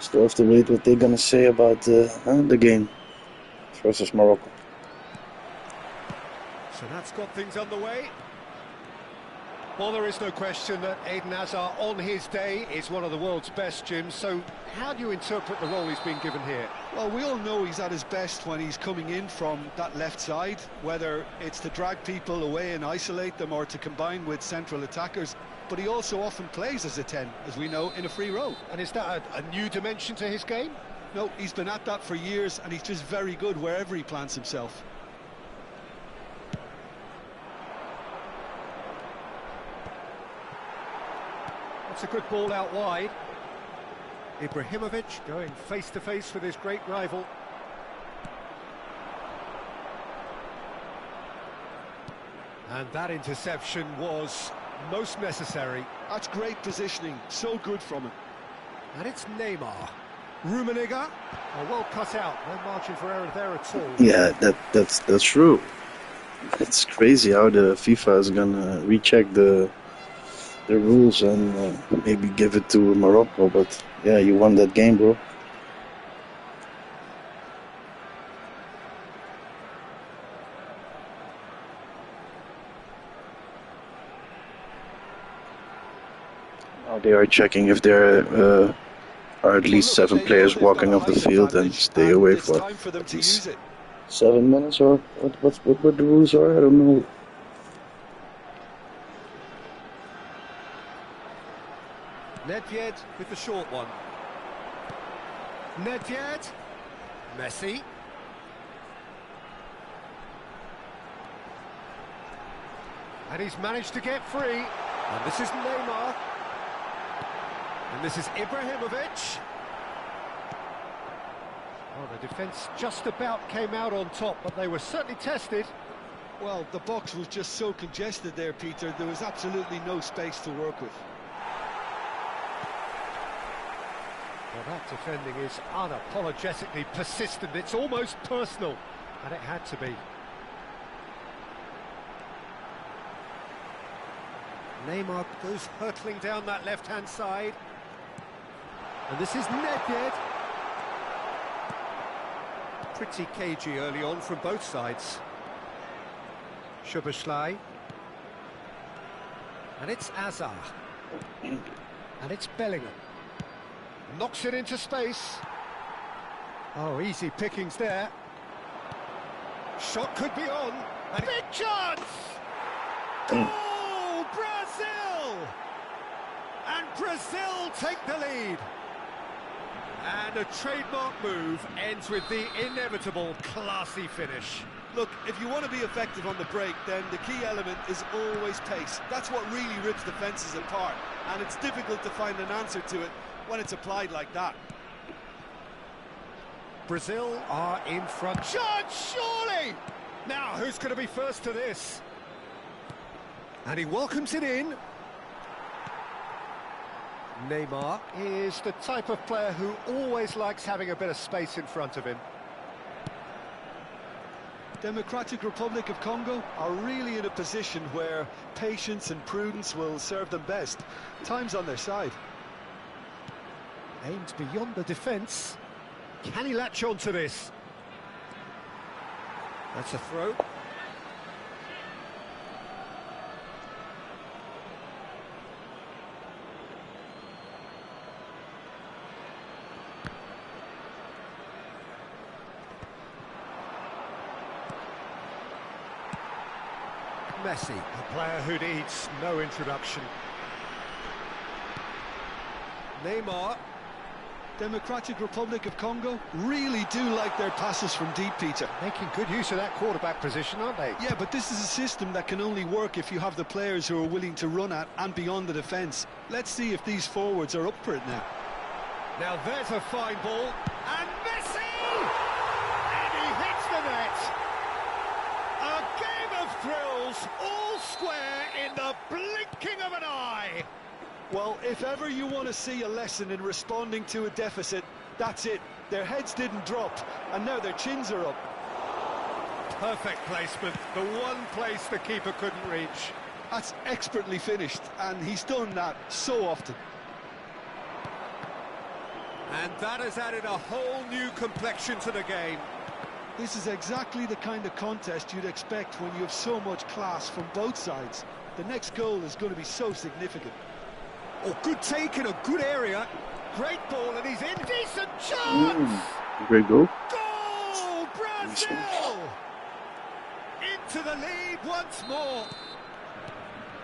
still have to wait what they're gonna say about the game versus Morocco. So that's got things underway. Well, there is no question that Eden Hazard, on his day, is one of the world's best, Jim. So how do you interpret the role he's been given here? Well, we all know he's at his best when he's coming in from that left side, whether it's to drag people away and isolate them or to combine with central attackers. But he also often plays as a 10, as we know, in a free role. And is that a new dimension to his game? No, he's been at that for years, and he's just very good wherever he plants himself. That's a good ball out wide. Ibrahimovic going face-to-face with his great rival. And that interception was most necessary. That's great positioning, so good from him. And it's Neymar. Rummenigge, well cut out, no margin for error there at all. Yeah, that's true. It's crazy how the FIFA is gonna recheck the rules and maybe give it to Morocco, but yeah, you won that game, bro. Now they are checking if there are at least 7 players walking off the field and stay away for at least 7 minutes, or what the rules are, I don't know. Nedved with the short one. Nedved. Messi. And he's managed to get free. And this is Neymar. And this is Ibrahimovic. Oh, the defence just about came out on top, but they were certainly tested. Well, the box was just so congested there, Peter. There was absolutely no space to work with. Well, that defending is unapologetically persistent. It's almost personal, and it had to be. Neymar goes hurtling down that left-hand side. And this is Nedved. Pretty cagey early on from both sides. Szoboszlai. And it's Hazard. And it's Bellingham. Knocks it into space. Oh, easy pickings there. Shot could be on. And big chance! Goal! Brazil! And Brazil take the lead. And a trademark move ends with the inevitable classy finish. Look, if you want to be effective on the break, then the key element is always pace. That's what really rips defences apart, and it's difficult to find an answer to it when it's applied like that. Brazil are in front. Chance, surely! Now, who's going to be first to this? And he welcomes it in. Neymar is the type of player who always likes having a bit of space in front of him. Democratic Republic of Congo are really in a position where patience and prudence will serve them best. Time's on their side. Aimed beyond the defence. Can he latch on to this? That's a throw. Messi, a player who needs no introduction. Neymar. Democratic Republic of Congo really do like their passes from deep, Peter. Making good use of that quarterback position, aren't they? Yeah, but this is a system that can only work if you have the players who are willing to run at and beyond the defence. Let's see if these forwards are up for it now. Now there's a fine ball. And Messi! And he hits the net. A game of thrills, all square in the blinking of an eye. Well, if ever you want to see a lesson in responding to a deficit, that's it. Their heads didn't drop, and now their chins are up. Perfect placement, the one place the keeper couldn't reach. That's expertly finished, and he's done that so often. And that has added a whole new complexion to the game. This is exactly the kind of contest you'd expect when you have so much class from both sides. The next goal is going to be so significant. Oh, good take in a good area. Great ball, and he's in. Decent chance! Great goal. Goal! Brazil! Into the lead once more.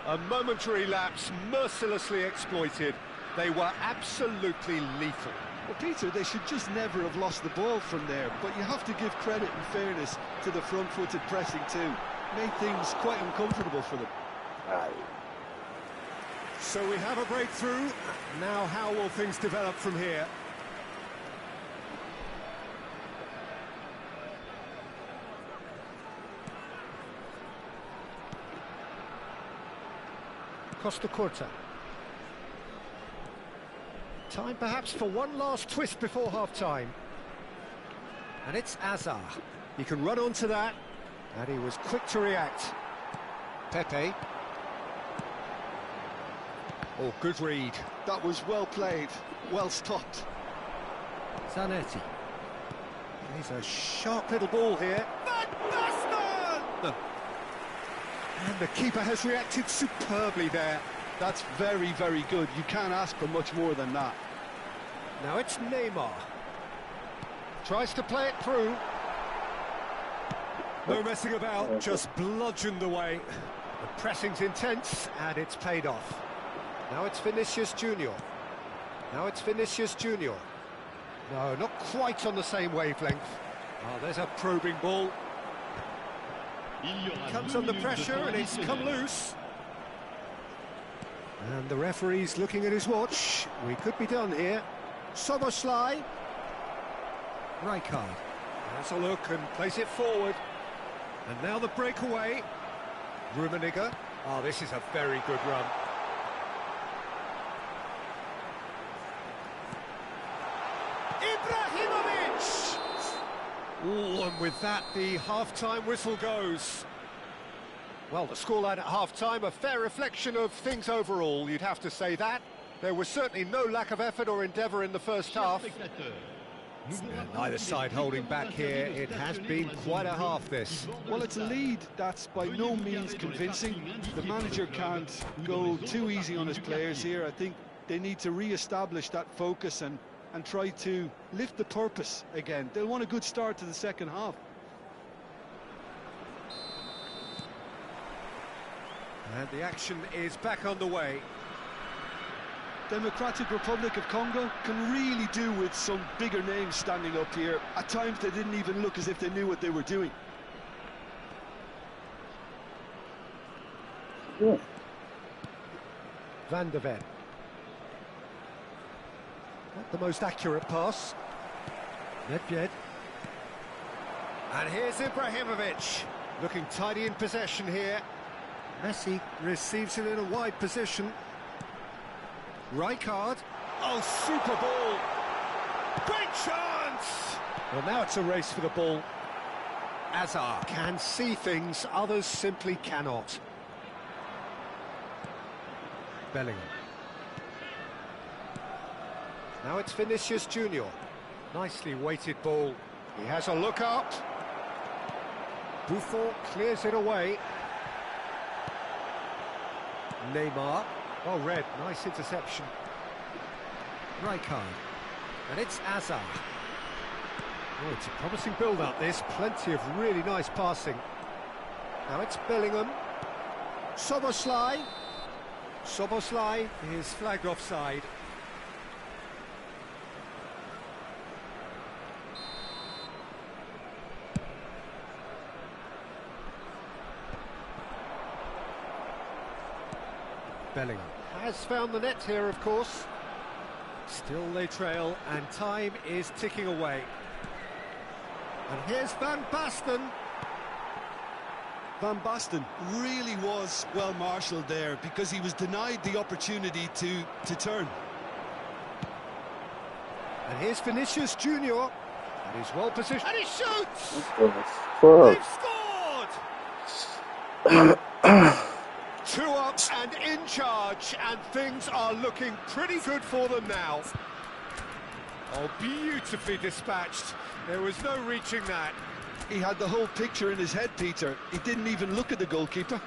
A momentary lapse, mercilessly exploited. They were absolutely lethal. Well, Peter, they should just never have lost the ball from there, but you have to give credit and fairness to the front-footed pressing too. Made things quite uncomfortable for them. Aye. So we have a breakthrough. Now how will things develop from here? Costa Curta. Time perhaps for one last twist before half-time. And it's Azar. He can run onto that, and he was quick to react. Pepe. Oh, good read. That was well played, well stopped. Zanetti. He's a sharp little ball here. Van Basten! And the keeper has reacted superbly there. That's very, very good. You can't ask for much more than that. Now it's Neymar. Tries to play it through. No messing about, just bludgeoned away. The pressing's intense, and it's paid off. Now it's Vinicius Junior. Now it's Vinicius Junior. No, not quite on the same wavelength. Oh, there's a probing ball. Comes under pressure and it's come loose. And the referee's looking at his watch. We could be done here. Soboslai. Rijkaard. Has a look and plays it forward. And now the breakaway. Rummenigge. Oh, this is a very good run. Ibrahimovic! Ooh, and with that, the half-time whistle goes. Well, the scoreline at half-time, a fair reflection of things overall, you'd have to say that. There was certainly no lack of effort or endeavour in the first half. And neither side holding back here. It has been quite a half, this. Well, it's a lead that's by no means convincing. The manager can't go too easy on his players here. I think they need to re-establish that focus and try to lift the purpose again. They'll want a good start to the second half. And the action is back underway. Democratic Republic of Congo can really do with some bigger names standing up here. At times they didn't even look as if they knew what they were doing. Yeah. Van der Ven. Not the most accurate pass. Nedved. And here's Ibrahimovic. Looking tidy in possession here. Messi receives it in a wide position. Rijkaard. Oh, super ball. Great chance! Well, now it's a race for the ball. Hazard can see things others simply cannot. Bellingham. Now it's Vinicius Junior. Nicely weighted ball. He has a look up. Buffon clears it away. Neymar. Well read, nice interception. Rijkaard. And it's Hazard. Oh, it's a promising build-up this. Plenty of really nice passing. Now it's Bellingham. Szoboszlai. Szoboszlai is flagged offside. Bellingham has found the net here, of course. Still they trail, and time is ticking away. And here's Van Basten. Van Basten really was well marshalled there because he was denied the opportunity to turn. And here's Vinicius Junior. And he's well positioned. And he shoots! Fuck. They've scored! 2 up and in charge, and things are looking pretty good for them now. Oh, beautifully dispatched. There was no reaching that. He had the whole picture in his head, Peter. He didn't even look at the goalkeeper.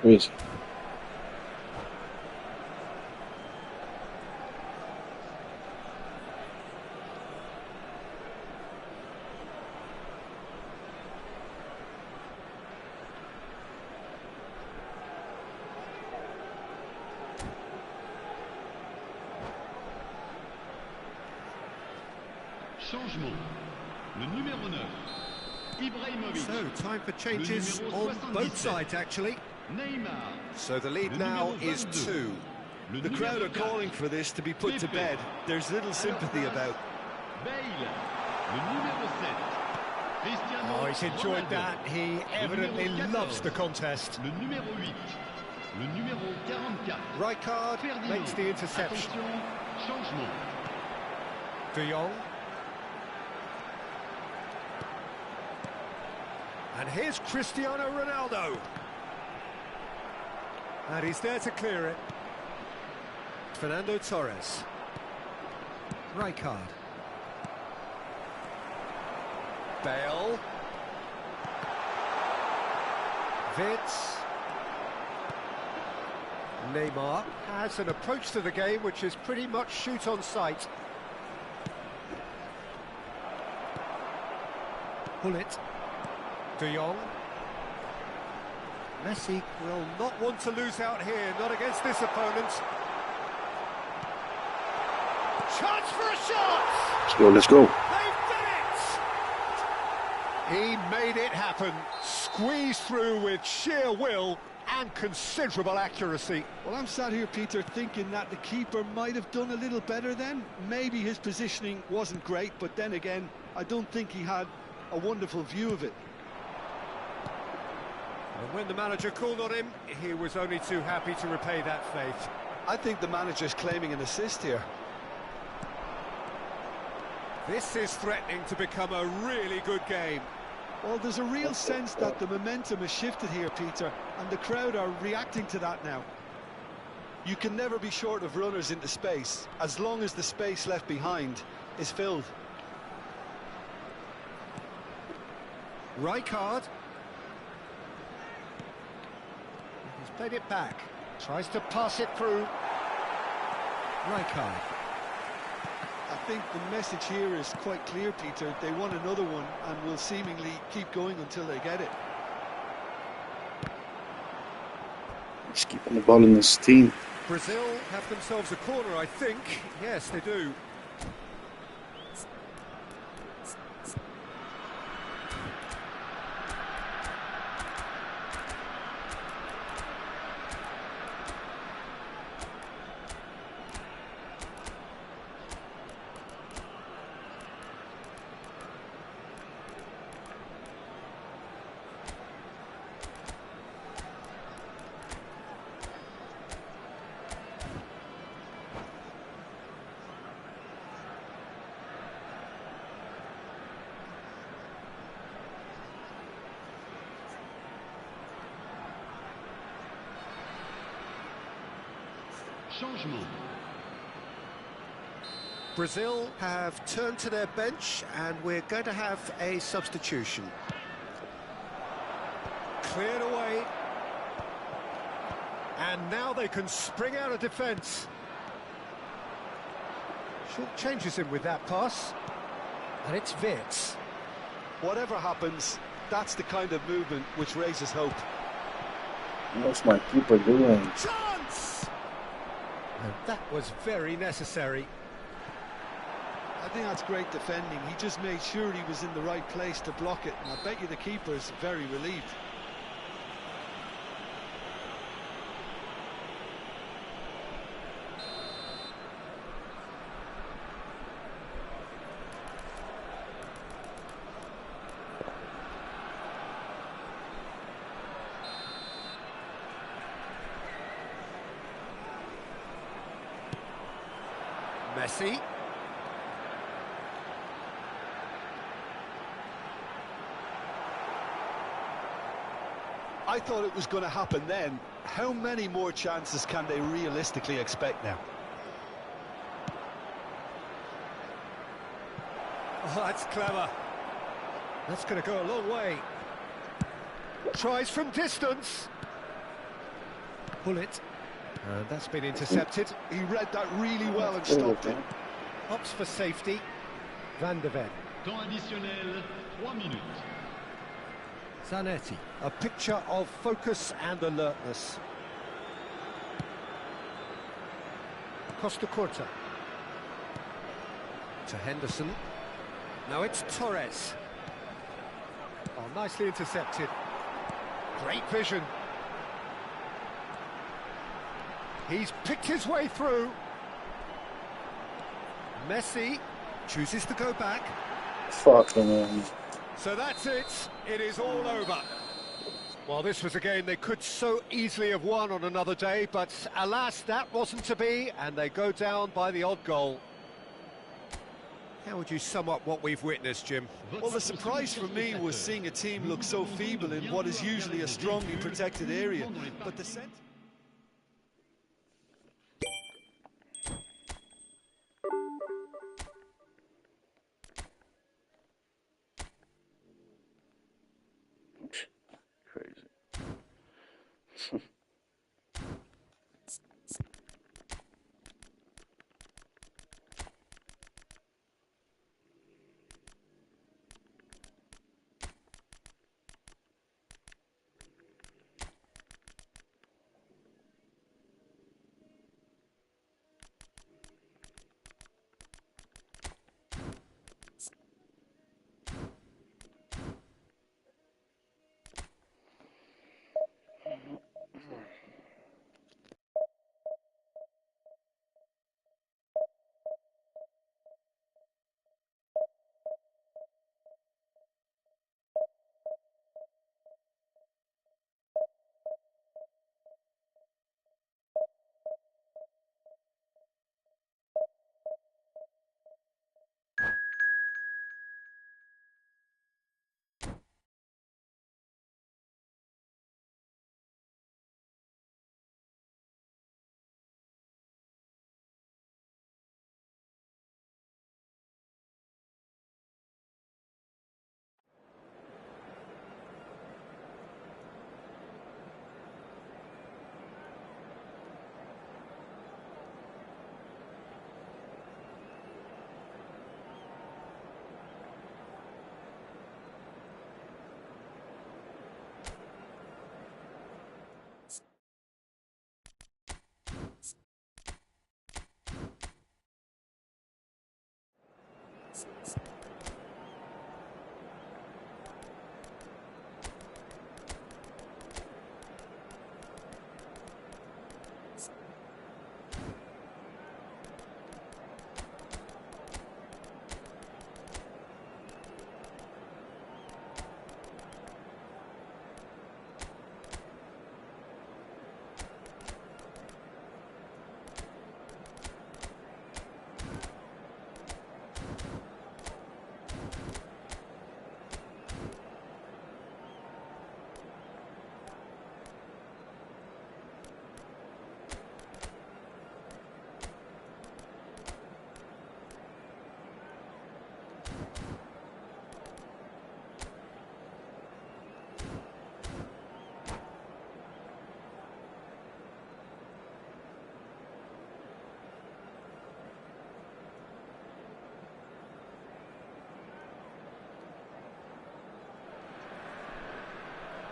Easy. Changement. Le numéro 9. Ibrahimovic. So, time for changes on both sides, actually. Neymar. So the lead now is 2. The crowd are calling for this to be put to bed. There's little sympathy about. Bale. Le numéro 7. Cristiano Oh, he's enjoyed Ronaldo. that. He evidently Le numéro loves the 14. contest. Le numéro 8. Le numéro 44. Rijkaard Ferdinand. makes the interception. Attention, changement. De Jong. And here's Cristiano Ronaldo. And he's there to clear it. Fernando Torres. Rijkaard. Bale. Vitz. Neymar has an approach to the game which is pretty much shoot on sight. Hullet. De Jong. Messi will not want to lose out here, not against this opponent. Chance for a shot! Let's go, let's go. They've done it! He made it happen, squeezed through with sheer will and considerable accuracy. Well, I'm sat here, Peter, thinking that the keeper might have done a little better then. Maybe his positioning wasn't great, but then again, I don't think he had a wonderful view of it. And when the manager called on him, he was only too happy to repay that faith. I think the manager's claiming an assist here. This is threatening to become a really good game. Well, there's a real sense that the momentum has shifted here, Peter, and the crowd are reacting to that now. You can never be short of runners into space, as long as the space left behind is filled. Rijkaard. He's played it back. Tries to pass it through. Rijkaard. I think the message here is quite clear, Peter. They want another one and will seemingly keep going until they get it. He's keeping the ball in his team. Brazil have themselves a corner, I think. Yes, they do. Changement. Brazil have turned to their bench and we're going to have a substitution. Cleared away. And now they can spring out of defence. Short changes him with that pass. And it's Wirtz. Whatever happens, that's the kind of movement which raises hope. What's my keeper doing? Chance! And that was very necessary. I think that's great defending. He just made sure he was in the right place to block it, and I bet you the keeper's very relieved. Messi. I thought it was going to happen then. How many more chances can they realistically expect now? Oh, that's clever. That's going to go a long way. Tries from distance. Bullet. And that's been intercepted. He read that really well and stopped it. Opts for safety. Van der Ven. Temps additionnel, 3 minutes. Zanetti. A picture of focus and alertness. Costa Curta. To Henderson. Now it's Torres. Oh, nicely intercepted. Great vision. He's picked his way through. Messi chooses to go back. Fucking hell. So that's it. It is all over. Well, this was a game they could so easily have won on another day, but alas, that wasn't to be, and they go down by the odd goal. How would you sum up what we've witnessed, Jim? Well, the surprise for me was seeing a team look so feeble in what is usually a strongly protected area. But the sense... Crazy.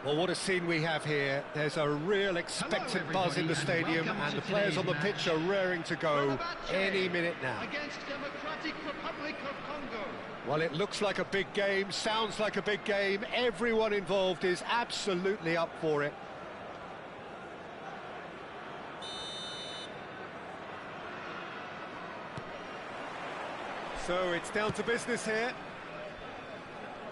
Well, what a scene we have here. There's a real expectant buzz in the stadium, and the players on the pitch are raring to go any minute now. Against Democratic Republic of Congo. Well, it looks like a big game, sounds like a big game. Everyone involved is absolutely up for it. So it's down to business here.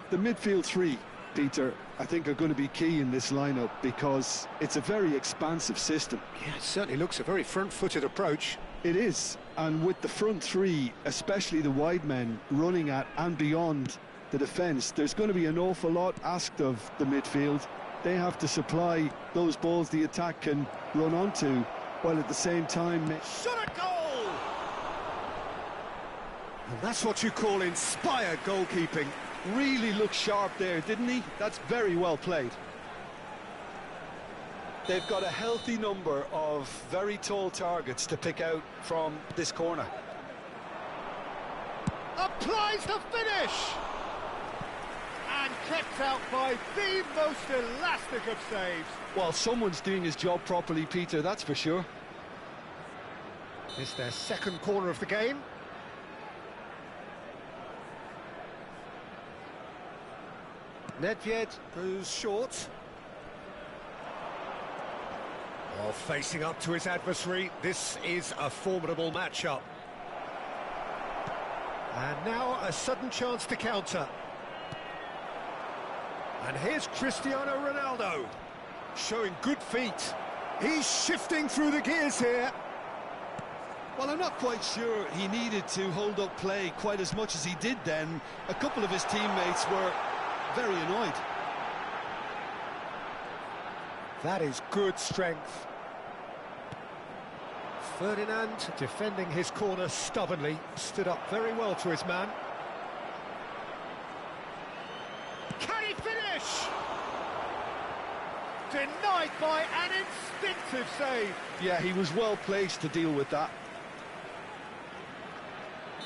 The midfield three, Peter, I think are going to be key in this lineup because it's a very expansive system. Yeah, it certainly looks a very front-footed approach. It is, and with the front three, especially the wide men, running at and beyond the defence, there's going to be an awful lot asked of the midfield. They have to supply those balls the attack can run onto, while at the same time... Shot a goal! And that's what you call inspired goalkeeping. Really looked sharp there, didn't he? That's very well played. They've got a healthy number of very tall targets to pick out from this corner. Applies the finish! And kept out by the most elastic of saves. Well, someone's doing his job properly, Peter, that's for sure. It's their second corner of the game. Nedved goes short. Well, facing up to his adversary, this is a formidable matchup. And now a sudden chance to counter. And here's Cristiano Ronaldo, showing good feet. He's shifting through the gears here. Well, I'm not quite sure he needed to hold up play quite as much as he did then. A couple of his teammates were very annoyed. That is good strength. Ferdinand, defending his corner stubbornly, stood up very well to his man. Can he finish? Denied by an instinctive save. Yeah, he was well placed to deal with that.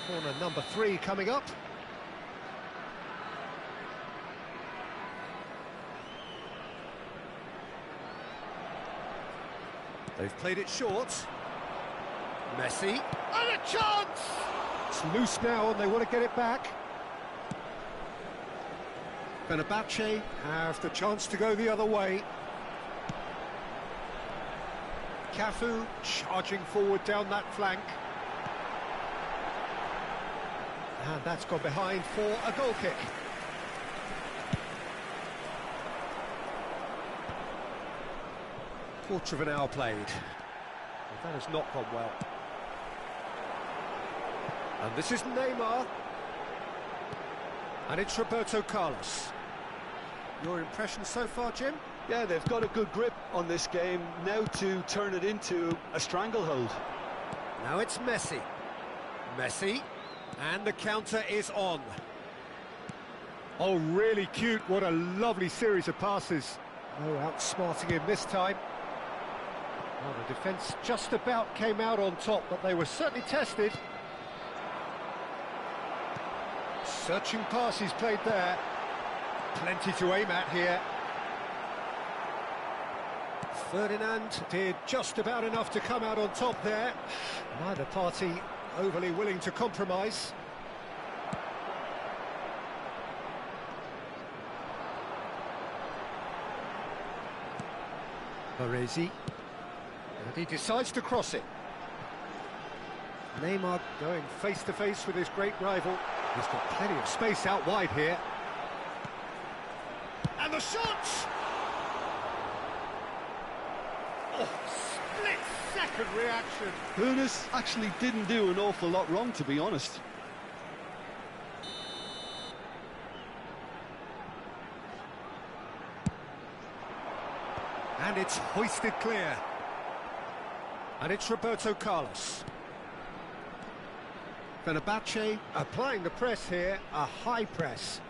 Corner number 3 coming up. They've played it short. Messi. And a chance! It's loose now and they want to get it back. Fenerbahce have the chance to go the other way. Cafu charging forward down that flank. And that's gone behind for a goal kick. Quarter of an hour played. Well, that has not gone well. And this is Neymar. And it's Roberto Carlos. Your impression so far, Jim? Yeah, they've got a good grip on this game, now to turn it into a stranglehold. Now it's Messi. Messi. And the counter is on. Oh, really cute. What a lovely series of passes. Oh, outsmarting him this time. Well, the defence just about came out on top, but they were certainly tested. Searching passes played there. Plenty to aim at here. Ferdinand did just about enough to come out on top there. Neither party overly willing to compromise. Baresi. And he decides to cross it. Neymar going face-to-face with his great rival. He's got plenty of space out wide here. And the shot! Oh, split-second reaction. Hooness actually didn't do an awful lot wrong, to be honest. And it's hoisted clear. And it's Roberto Carlos. Fenerbahce applying the press here, a high press.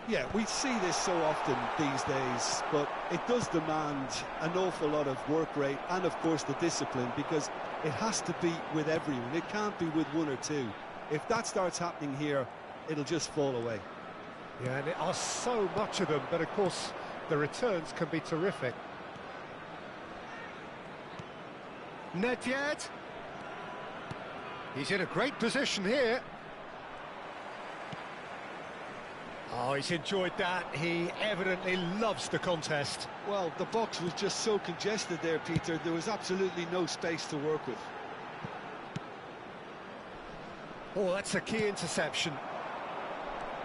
Yeah, we see this so often these days, but it does demand an awful lot of work rate and, of course, the discipline, because it has to be with everyone. It can't be with one or two. If that starts happening here, it'll just fall away. Yeah, and there are so much of them, but of course, the returns can be terrific. Nedved. He's in a great position here. Oh, he's enjoyed that. He evidently loves the contest. Well, the box was just so congested there, Peter. There was absolutely no space to work with. Oh, that's a key interception.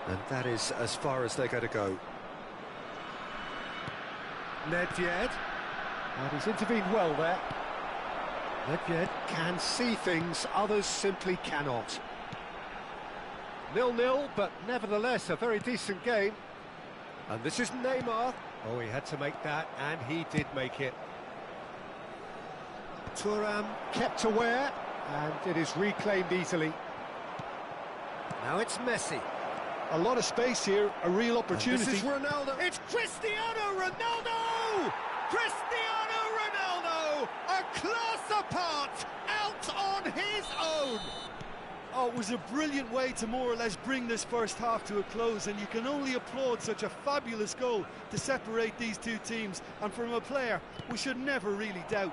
And that is as far as they're going to go. Nedved. And he's intervened well there. Nedved can see things others simply cannot. 0-0, but nevertheless a very decent game. And this is Neymar. Oh, he had to make that, and he did make it. Thuram kept aware, and it is reclaimed easily. Now it's Messi. A lot of space here, a real opportunity. And this is Ronaldo. It's Cristiano Ronaldo! Cristiano Ronaldo! A class apart, out on his own! Oh, it was a brilliant way to more or less bring this first half to a close, and you can only applaud such a fabulous goal to separate these two teams, and from a player we should never really doubt.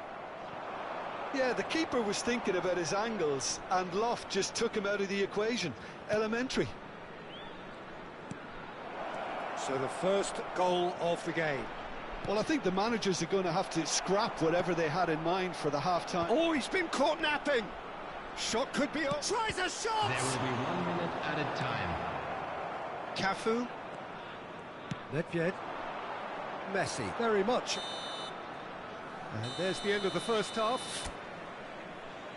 Yeah, the keeper was thinking about his angles, and Loft just took him out of the equation. Elementary. So the first goal of the game. Well, I think the managers are going to have to scrap whatever they had in mind for the half-time. Oh, he's been caught napping! Shot could be on. Tries a shot! There will be 1 minute added time. Cafu. Nedved. Messi. Very much. And there's the end of the first half.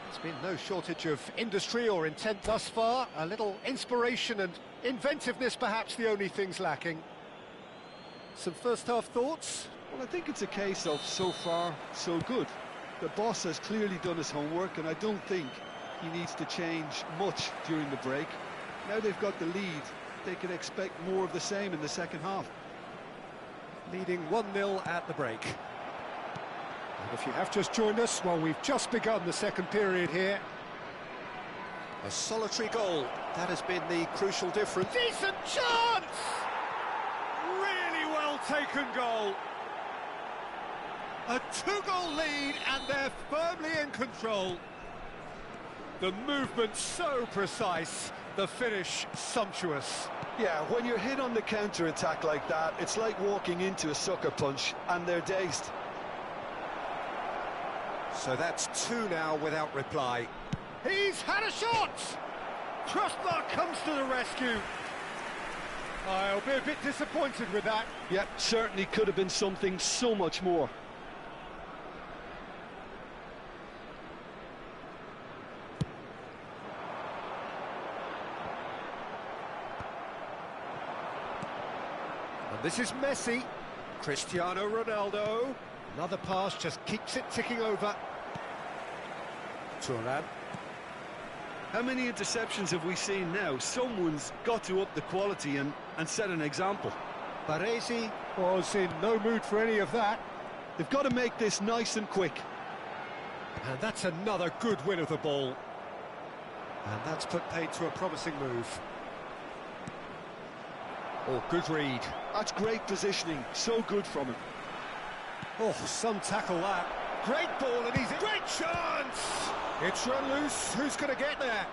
There's been no shortage of industry or intent thus far. A little inspiration and inventiveness, perhaps the only things lacking. Some first half thoughts? Well, I think it's a case of so far, so good. The boss has clearly done his homework, and I don't think he needs to change much during the break. Now they've got the lead, they can expect more of the same in the second half. Leading 1-0 at the break. And if you have just joined us, well, we've just begun the second period here. A solitary goal, that has been the crucial difference. Decent chance! Really well taken goal. A 2-goal lead, and they're firmly in control. The movement so precise, the finish sumptuous. Yeah, when you're hit on the counter-attack like that, it's like walking into a sucker punch, and they're dazed. So that's 2 now without reply. He's had a shot! Crossbar comes to the rescue. I'll be a bit disappointed with that. Yep, certainly could have been something so much more. And this is Messi. Cristiano Ronaldo. Another pass just keeps it ticking over. Thuram. How many interceptions have we seen now? Someone's got to up the quality and set an example. Baresi was in no mood for any of that. They've got to make this nice and quick. And that's another good win of the ball. And that's put paid to a promising move. Oh, good read. That's great positioning, so good from him. Oh, some tackle that. Great ball, and he's in. Great chance! It's run loose. Who's going to get there?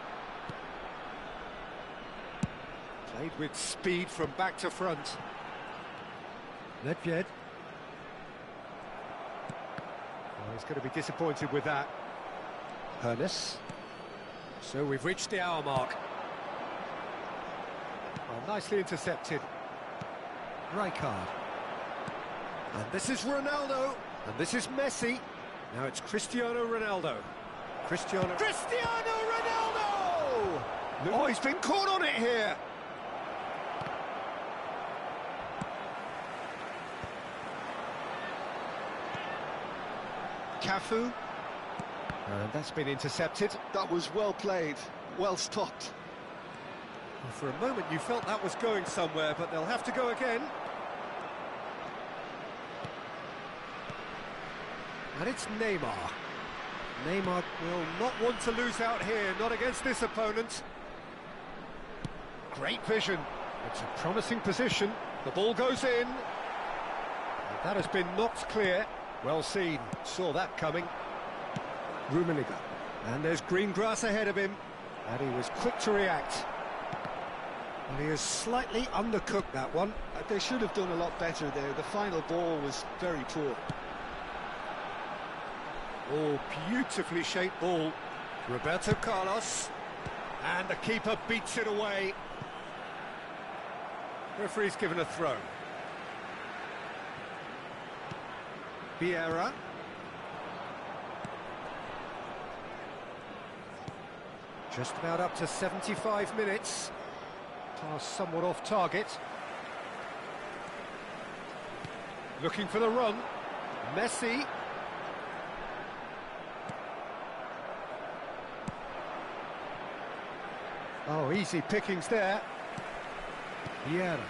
Played with speed from back to front. Nedved. Oh, he's going to be disappointed with that. Hernes. So we've reached the hour mark. Oh, nicely intercepted. Rijkaard. And this is Ronaldo. And this is Messi. Now it's Cristiano Ronaldo. Cristiano Ronaldo! Oh, he's been caught on it here. Cafu. And that's been intercepted. That was well played, well stopped. Well, for a moment you felt that was going somewhere, but they'll have to go again. And it's Neymar. Neymar will not want to lose out here, not against this opponent. Great vision. It's a promising position. The ball goes in. That has been knocked clear. Well seen, saw that coming. Rummenigge. And there's green grass ahead of him. And he was quick to react. And he has slightly undercooked that one. They should have done a lot better there. The final ball was very poor. Oh, beautifully shaped ball. Roberto Carlos. And the keeper beats it away. Referee's given a throw. Vieira. Just about up to 75 minutes. Pass somewhat off target. Looking for the run. Messi. Oh, easy pickings there. Vieira.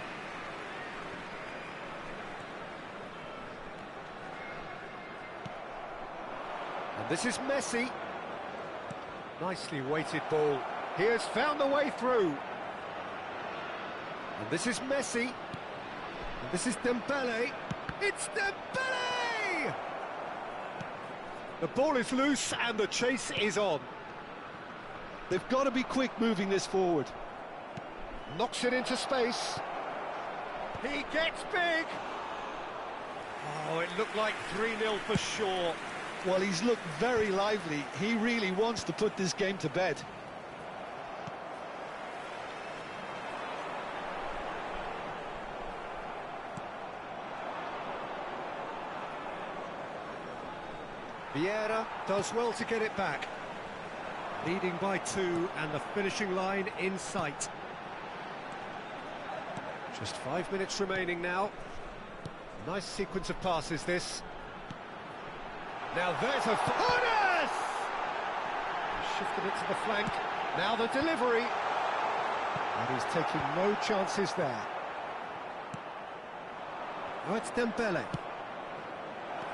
And this is Messi. Nicely weighted ball. He has found the way through. And this is Messi. And this is Dembele. It's Dembele! The ball is loose and the chase is on. They've got to be quick moving this forward. Knocks it into space. He gets big. Oh, it looked like 3-0 for sure. Well, he's looked very lively. He really wants to put this game to bed. Vieira does well to get it back. Leading by 2 and the finishing line in sight. Just 5 minutes remaining now. Nice sequence of passes this. Now there's a... Honest! Shifted it to the flank. Now the delivery. And he's taking no chances there. Now it's Dembele.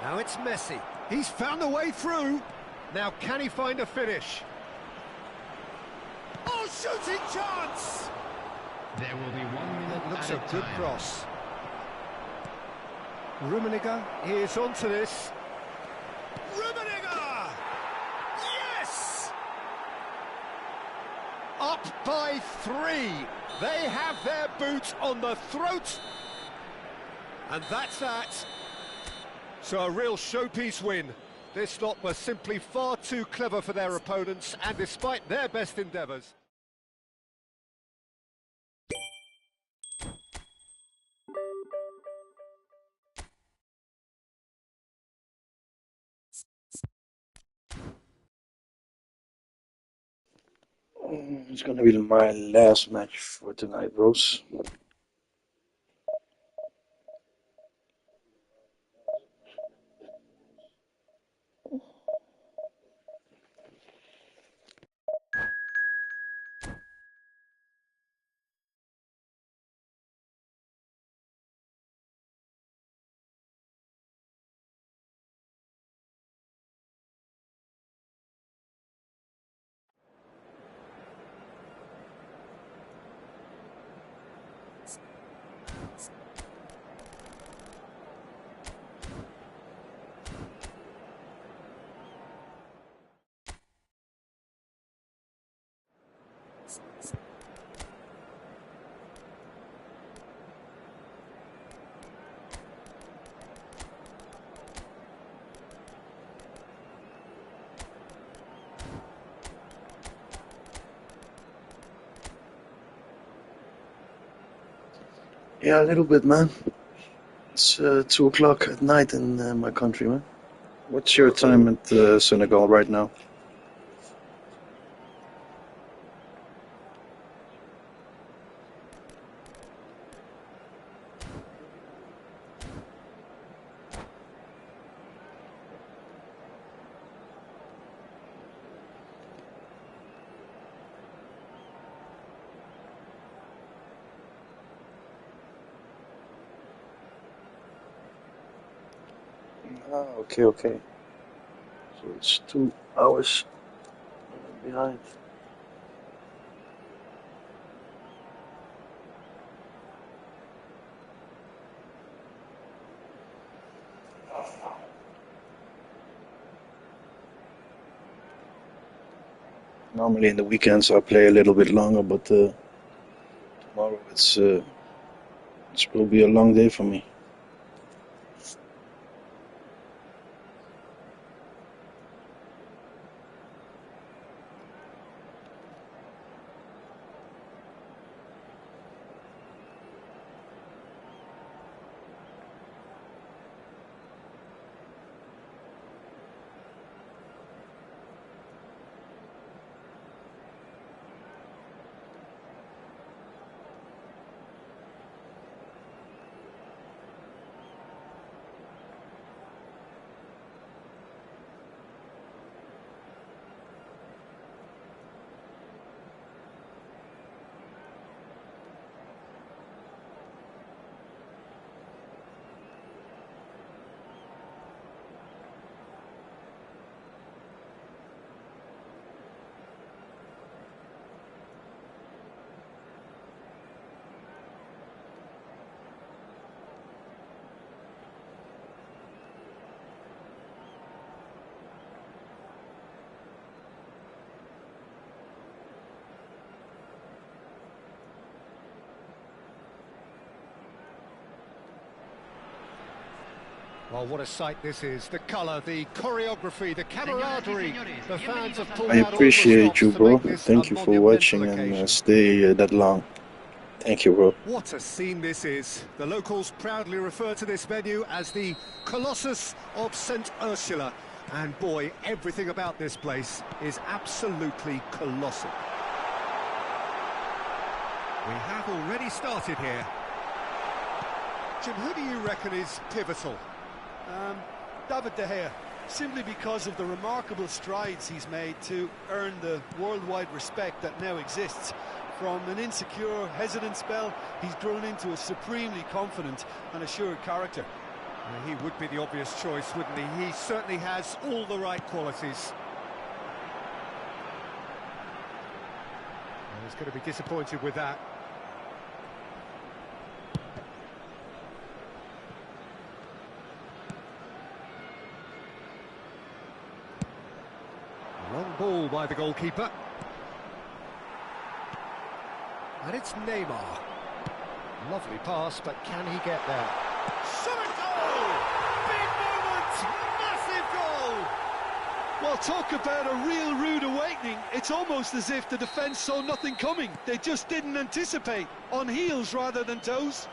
Now it's Messi. He's found the way through. Now can he find a finish? Oh, shooting chance! There will be 1 minute Looks added a good time. cross. Rummenigge is onto this. Rummenigge! Yes! Up by 3. They have their boot on the throat. And that's that. So a real showpiece win. This lot were simply far too clever for their opponents, and despite their best endeavours. It's gonna be my last match for tonight, Rose. Yeah, a little bit, man. It's 2 o'clock at night in my country, man. What's your time at Senegal right now? Ah, okay. So it's 2 hours behind. Normally in the weekends I play a little bit longer, but tomorrow it will be a long day for me. Well, what a sight this is. The colour, the choreography, the camaraderie. The fans have pulled I out all the appreciate stops you, to bro. make this Thank a you for monumental watching occasion. and stay that long. Thank you, bro. What a scene this is. The locals proudly refer to this venue as the Colossus of St. Ursula. And boy, everything about this place is absolutely colossal. We have already started here. Jim, who do you reckon is pivotal? David De Gea, simply because of the remarkable strides he's made to earn the worldwide respect that now exists. From an insecure, hesitant spell, he's grown into a supremely confident and assured character. He would be the obvious choice, wouldn't he? He certainly has all the right qualities. Well, he's going to be disappointed with that. Long ball by the goalkeeper. And it's Neymar. Lovely pass, but can he get there? Shot a goal! Big moment! Massive goal! Well, talk about a real rude awakening. It's almost as if the defence saw nothing coming. They just didn't anticipate. On heels rather than toes.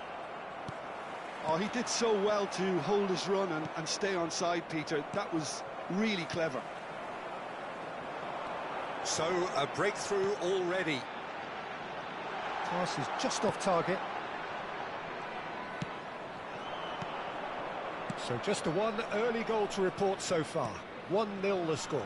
Oh, he did so well to hold his run and stay on side, Peter. That was really clever. So, a breakthrough already. Pass is just off target. So just a one early goal to report so far. 1-0 the score.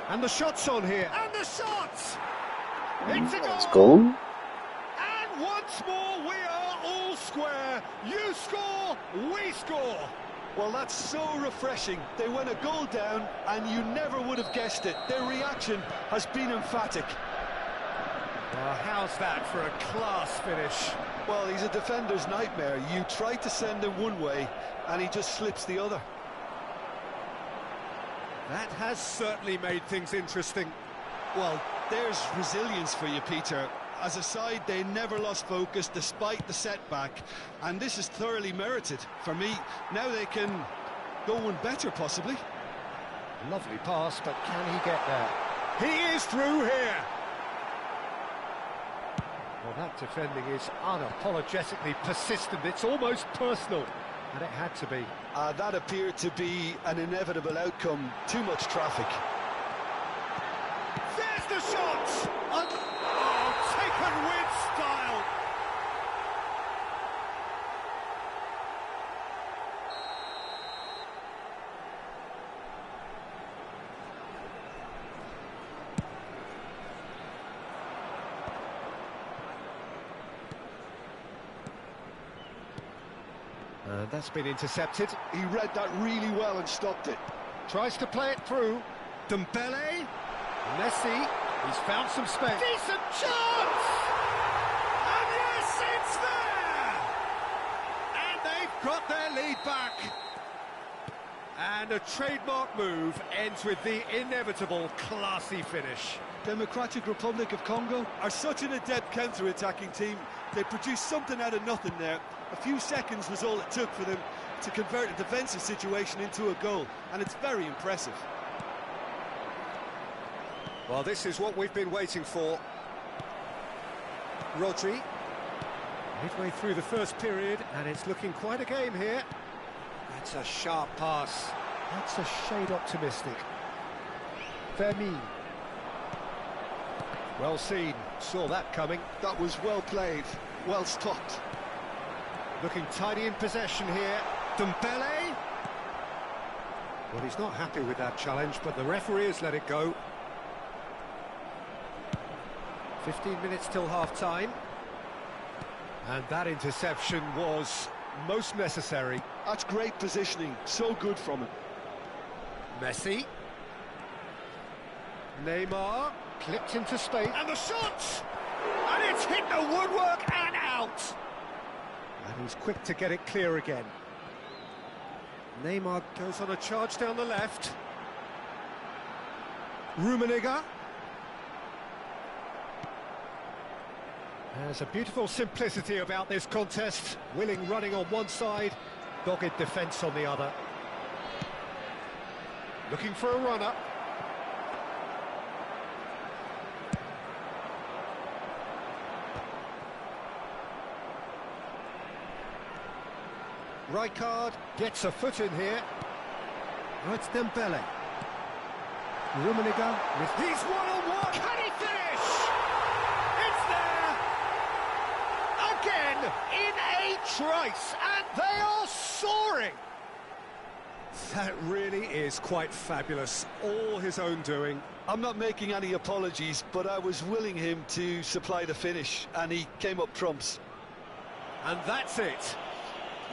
And the shot's on here. And the shot! It's a goal! Let's go. And once more we are all square. You score, we score. Well, that's so refreshing. They went a goal down and you never would have guessed it. Their reaction has been emphatic. Well, how's that for a class finish? Well, he's a defender's nightmare. You try to send him one way and he just slips the other. That has certainly made things interesting. Well, there's resilience for you, Peter. As a side, they never lost focus despite the setback, and this is thoroughly merited. For me, now they can go one better, possibly. Lovely pass, but can he get there? He is through here! Well, that defending is unapologetically persistent. It's almost personal, and it had to be. That appeared to be an inevitable outcome. Too much traffic. There's the shot! Taken with style! That's been intercepted. He read that really well and stopped it. Tries to play it through. Dembele. Messi. He's found some space. Decent chance! And yes, it's there! And they've got their lead back. And a trademark move ends with the inevitable classy finish. Democratic Republic of Congo are such an adept counter-attacking team. They produced something out of nothing there. A few seconds was all it took for them to convert a defensive situation into a goal, and it's very impressive. Well, this is what we've been waiting for. Rodri, midway through the first period, and it's looking quite a game here. That's a sharp pass. That's a shade optimistic. Vermeer. Well seen, saw that coming. That was well played, well stopped. Looking tidy in possession here. Dembele. Well, he's not happy with that challenge, but the referee has let it go. 15 minutes till half-time. And that interception was most necessary. That's great positioning, so good from him. Messi. Neymar. Clipped into space. And the shot! And it's hit the woodwork and out! And he's quick to get it clear again. Neymar goes on a charge down the left. Rummenigge. There's a beautiful simplicity about this contest. Willing running on one side, dogged defence on the other. Looking for a runner. Rijkaard gets a foot in here. Oh, it's Dembele. Rummenigge. He's one-on-one. Can he finish? It's there! Again, in a trice, and they are soaring! That really is quite fabulous. All his own doing. I'm not making any apologies, but I was willing him to supply the finish, and he came up trumps. And that's it.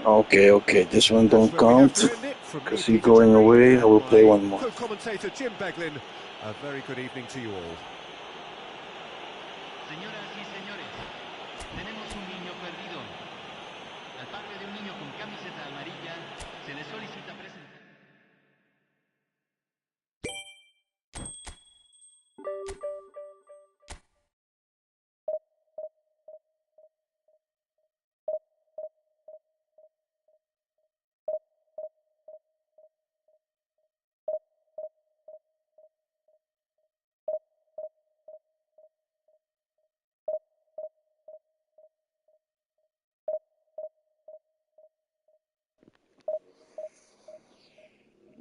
Okay, this one don't count, because he's going away. I will play one more. Co-commentator Jim Beglin, a very good evening to you all. Señoras y señores, tenemos un niño perdido. Al padre de un niño con camiseta amarilla se le solicita presentar.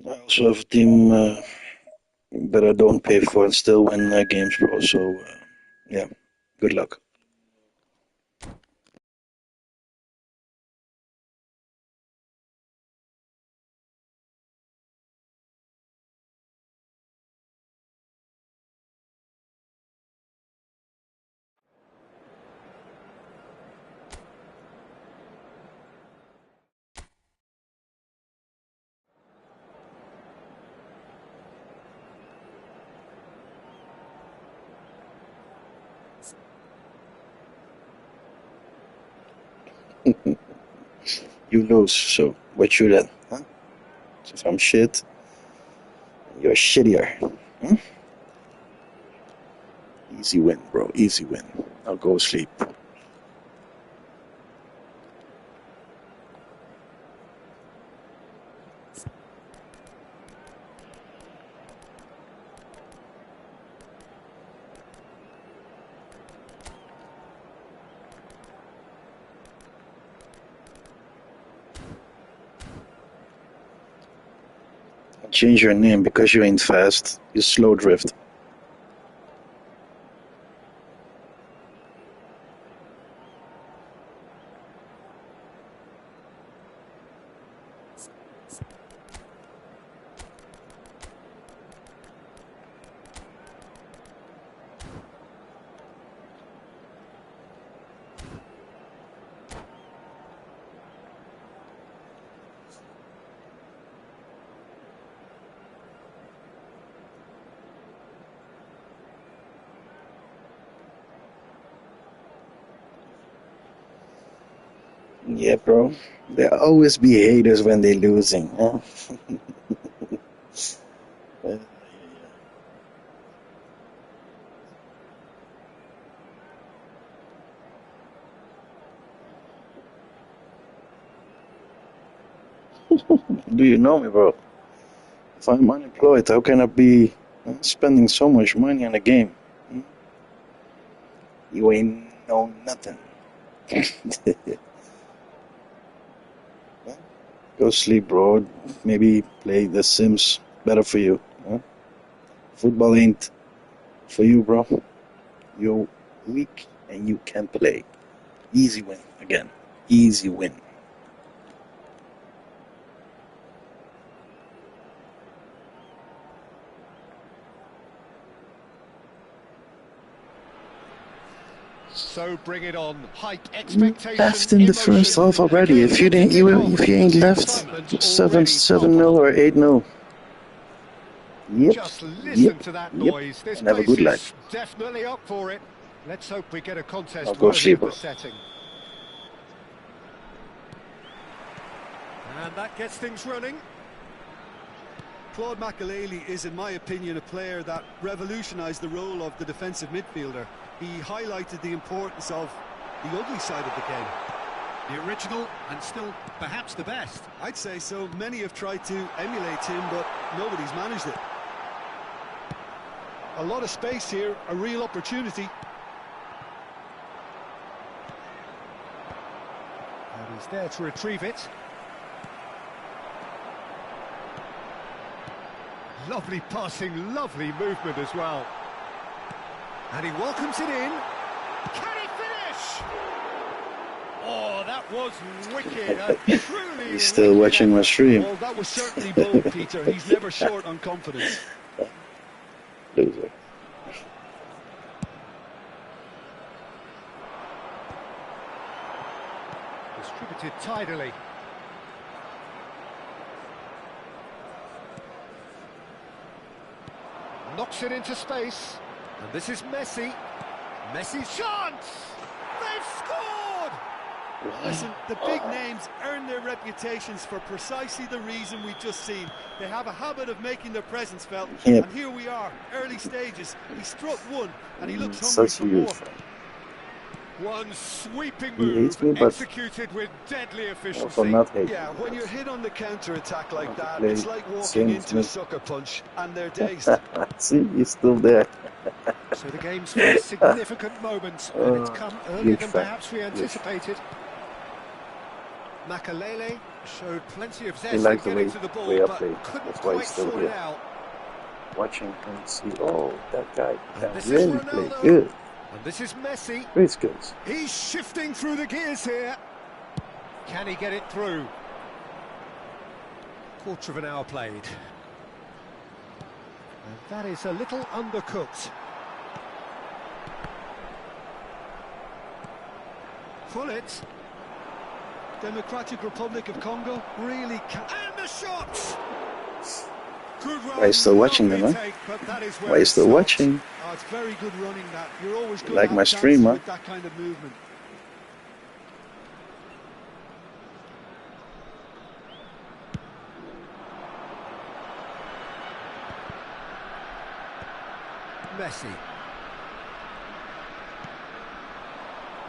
I also have a team that I don't pay for and still win games, bro. So, yeah, good luck. You lose, so what you then? Huh? Since I'm shit, you're shittier. Huh? Easy win, bro. Easy win. I'll go sleep. Change your name because you ain't fast. You slow drift. Yeah, bro. There always be haters when they losing, huh? Do you know me, bro? If I'm unemployed, how can I be spending so much money on a game? You ain't know nothing. Go sleep, bro. Maybe play The Sims. Better for you. Football ain't for you, bro. You're weak and you can play. Easy win again. Easy win. So bring it on. Hype, expectation, Left in the first half already. If you ain't left 7-0 or 8-0. Yep. Just listen to that noise. This And have a place good is life. definitely up for it. Let's hope we get a contest I'll go worthy sleep, of the bro. setting. And that gets things running. Claude Makelele is, in my opinion, a player that revolutionised the role of the defensive midfielder. He highlighted the importance of the ugly side of the game. The original and still perhaps the best. I'd say so. Many have tried to emulate him, but nobody's managed it. A lot of space here, a real opportunity. And he's there to retrieve it. Lovely passing, lovely movement as well. And he welcomes it in. Can he finish? Oh, that was wicked. Truly He's still watching my stream. Well, that was certainly bold, Peter. He's never short on confidence. Loser. Distributed tidily. Knocks it into space. And this is Messi. Messi's chance! They've scored! Listen, the big names earn their reputations for precisely the reason we've just seen. They have a habit of making their presence felt, Yep. and here we are, early stages. He struck one, and he looks hungry Such for a more. good fan. One sweeping He hates move, me, but executed with deadly also efficiency. not hate. Yeah, when you're hit on the counter-attack like that, Play it's like walking same into a me. sucker punch, and they're dazed. See, he's still there. So the game's first significant moment, and it's come earlier huge than fan. perhaps we anticipated. Makelele showed plenty of He zest in likes the getting way, to the ball, way I but play. couldn't That's why quite he's still sort it here. out. Watching and see, oh, that guy can This is really play Ronaldo. good. And this is Messi. Great skills. He's shifting through the gears here. Can he get it through? Quarter of an hour played. And that is a little undercooked. Pull it. Democratic Republic of Congo really can't... And the shot! Good run. Why are you still watching them, Lovely huh? take, but that is where Why are you it still stopped. watching? Oh, it's very good running, that. You're always good Like to my have stream, chances huh? with that kind of movement. Messi.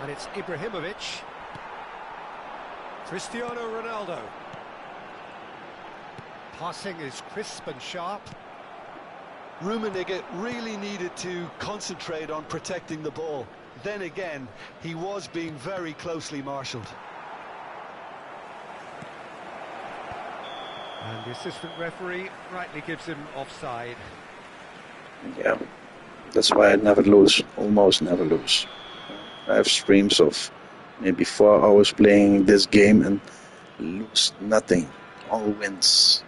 And it's Ibrahimovic. Cristiano Ronaldo. Passing is crisp and sharp. Rummenigge really needed to concentrate on protecting the ball. Then again, he was being very closely marshalled. And the assistant referee rightly gives him offside. Yeah, that's why I never lose, almost never lose. I have streams of maybe 4 hours playing this game and lose nothing, all wins.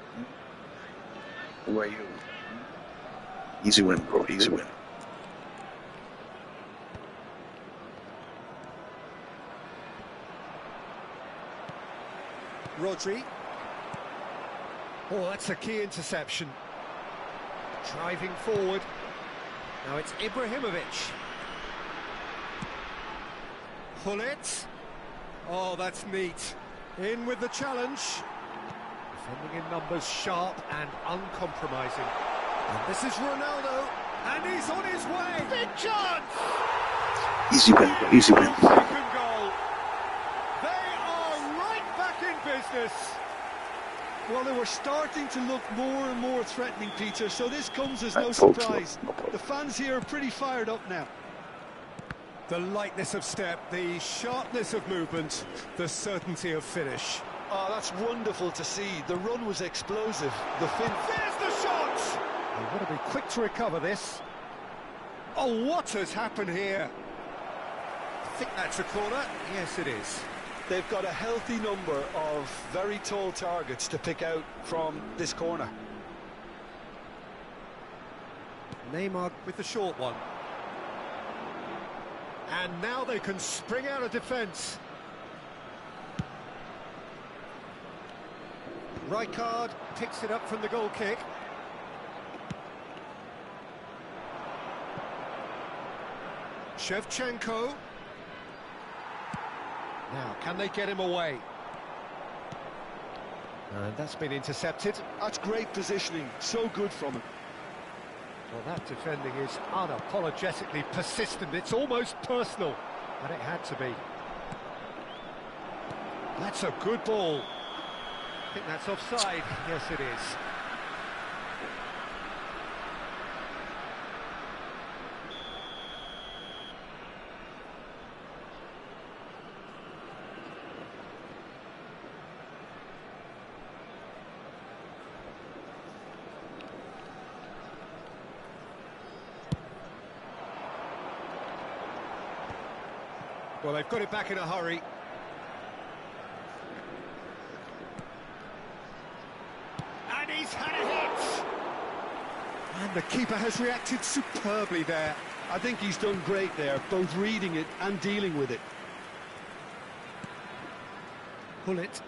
Who are you? Easy win, bro, easy win. Rodri. Oh, that's a key interception. Driving forward. Now it's Ibrahimovic. Pull it. Oh, that's neat. In with the challenge. Defending in numbers, sharp and uncompromising. And this is Ronaldo. And he's on his way. Big chance. Easy win, bro, easy win. Second goal. They are right back in business. Well, they were starting to look more and more threatening, Peter, so this comes as no Folks, surprise. no problem. The fans here are pretty fired up now. The lightness of step, the sharpness of movement, the certainty of finish. Oh, that's wonderful to see. The run was explosive. The fin... There's the shot! They've got to be quick to recover this. Oh, what has happened here? I think that's a corner. Yes, it is. They've got a healthy number of very tall targets to pick out from this corner. Neymar with the short one. And now they can spring out of defence. Rijkaard picks it up from the goal kick. Shevchenko. Now, can they get him away? And that's been intercepted. That's great positioning. So good from him. Well, that defending is unapologetically persistent. It's almost personal, and it had to be. That's a good ball. I think that's offside. Yes, it is. Well, they've got it back in a hurry. And he's had a hit! And the keeper has reacted superbly there. I think he's done great there, both reading it and dealing with it. Pull it.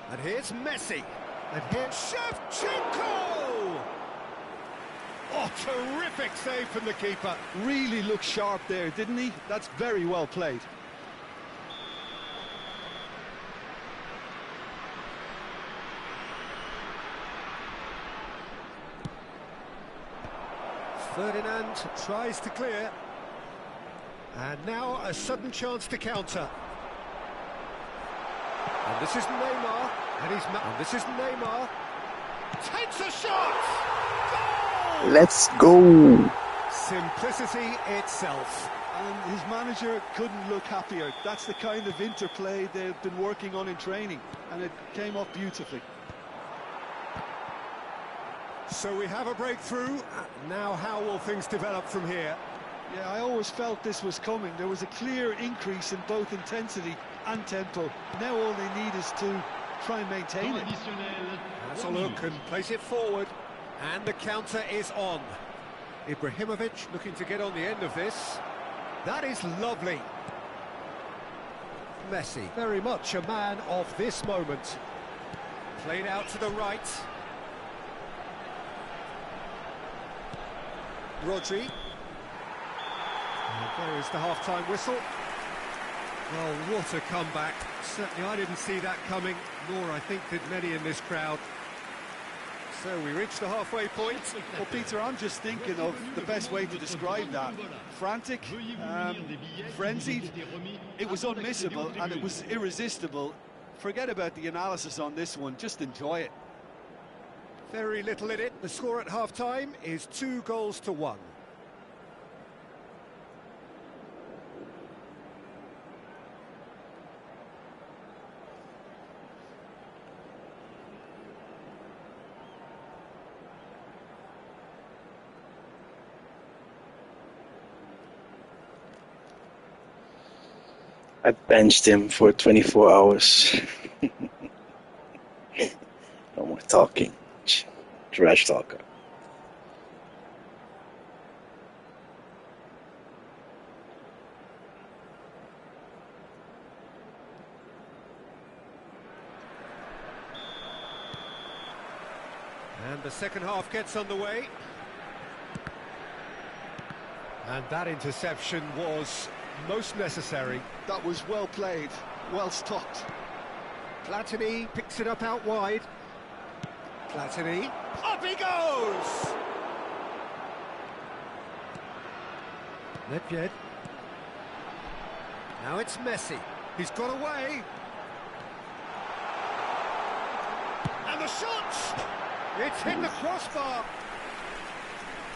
And here's Messi. And here's Shevchenko! Oh, terrific save from the keeper. Really looked sharp there, didn't he? That's very well played. Ferdinand tries to clear. And now a sudden chance to counter. And this is Neymar. And this is Neymar. Takes a shot! Goal! Let's go! Simplicity itself. And his manager couldn't look happier. That's the kind of interplay they've been working on in training, and it came off beautifully. So we have a breakthrough. Now how will things develop from here? Yeah, I always felt this was coming. There was a clear increase in both intensity and tempo. Now all they need is to try and maintain it. That's a look and place it forward. And the counter is on. Ibrahimovic looking to get on the end of this. That is lovely. Messi, very much a man of this moment. Played out to the right. Rodri. And there is the half-time whistle. Well, what a comeback. Certainly I didn't see that coming, nor I think did many in this crowd. So we reached the halfway point. Well, Peter, I'm just thinking of the best way to describe that. Frantic, frenzied. It was unmissable and it was irresistible. Forget about the analysis on this one, just enjoy it. Very little in it. The score at half-time is 2-1. I benched him for 24 hours. No more talking. Trash talker. And the second half gets underway. And that interception was most necessary. That was well played, well stopped. Platini picks it up out wide. Platini, up he goes! Nedved. Now it's Messi. He's got away. And the shot! It's hit the crossbar.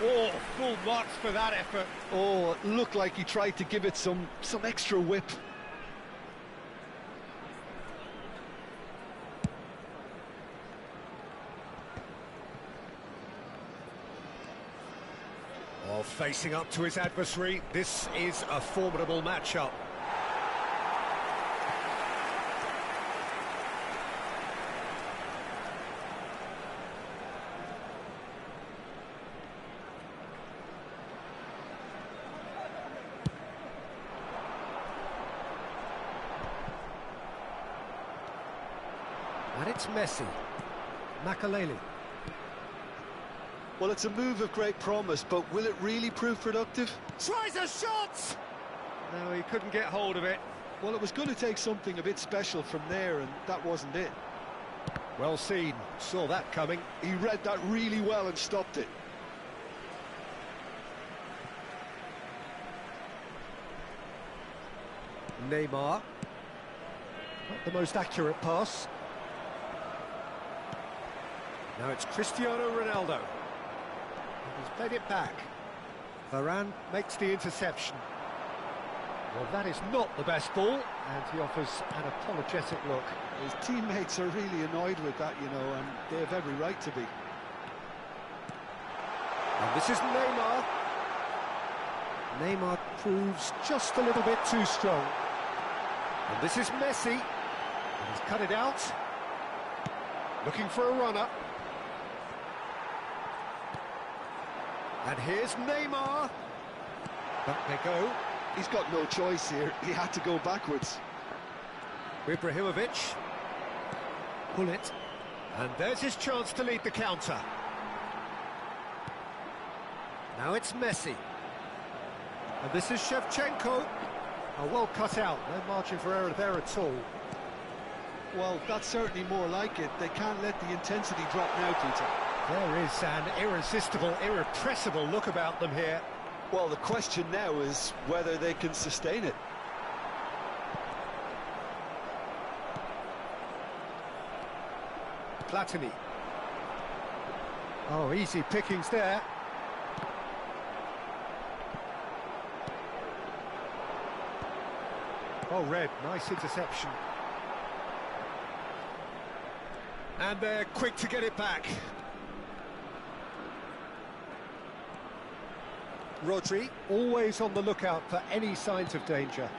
Oh, full marks for that effort. Oh, it looked like he tried to give it some extra whip. Well, facing up to his adversary, this is a formidable matchup. And it's Messi. Makaleli. Well, it's a move of great promise, but will it really prove productive? Tries a shot! No, he couldn't get hold of it. Well, it was going to take something a bit special from there, and that wasn't it. Well seen. Saw that coming. He read that really well and stopped it. Neymar. Not the most accurate pass. Now it's Cristiano Ronaldo. He's played it back. Varane makes the interception. Well, that is not the best ball, and he offers an apologetic look. His teammates are really annoyed with that, you know, and they have every right to be. And this is Neymar. Neymar proves just a little bit too strong. And this is Messi. And he's cut it out. Looking for a runner. And here's Neymar. Back they go. He's got no choice here. He had to go backwards. Ibrahimovic. Pull it. And there's his chance to lead the counter. Now it's Messi. And this is Shevchenko. Oh, well cut out. No margin for error there at all. Well, that's certainly more like it. They can't let the intensity drop now, Peter. There is an irresistible, irrepressible look about them here. Well, the question now is whether they can sustain it. Platini. Oh, easy pickings there. Oh, Red, nice interception. And they're quick to get it back. Rodri, always on the lookout for any signs of danger.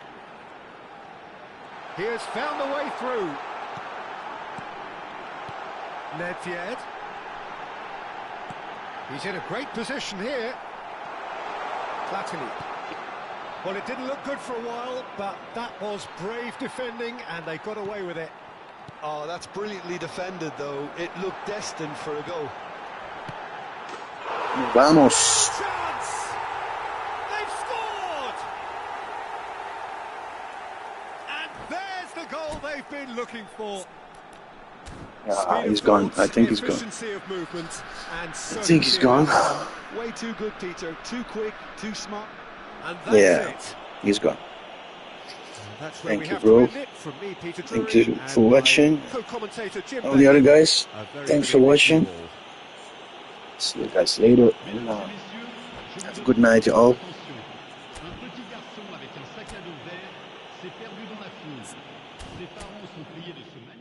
He has found a way through. Nedved. He's in a great position here. Platini. Well, it didn't look good for a while, but that was brave defending, and they got away with it. Oh, that's brilliantly defended, though. It looked destined for a goal. Vamos. Chance! They've scored! And there's the goal they've been looking for. Yeah, he's gone. I think he's gone. Efficiency of movement and I think he's gone. Way too good, Peter. Too quick, too smart. And that's Yeah, it. he's gone. That's where Thank we you, have bro. to end it. From me, Peter Thank Drury, you and for my watching. co-commentator Jim All the other Baker. guys, A very thanks good for evening watching. to you all. See you guys later. And, have a good night, you all. Un petit garçon avec un sac à dos vert s'est perdu dans la foule. Ses parents sont priés de se manipuler.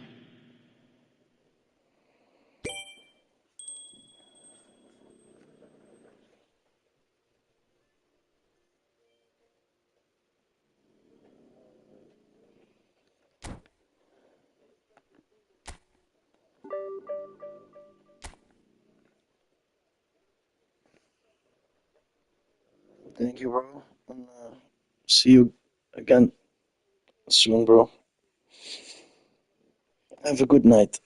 Thank you, bro. And see you again soon, bro. Have a good night.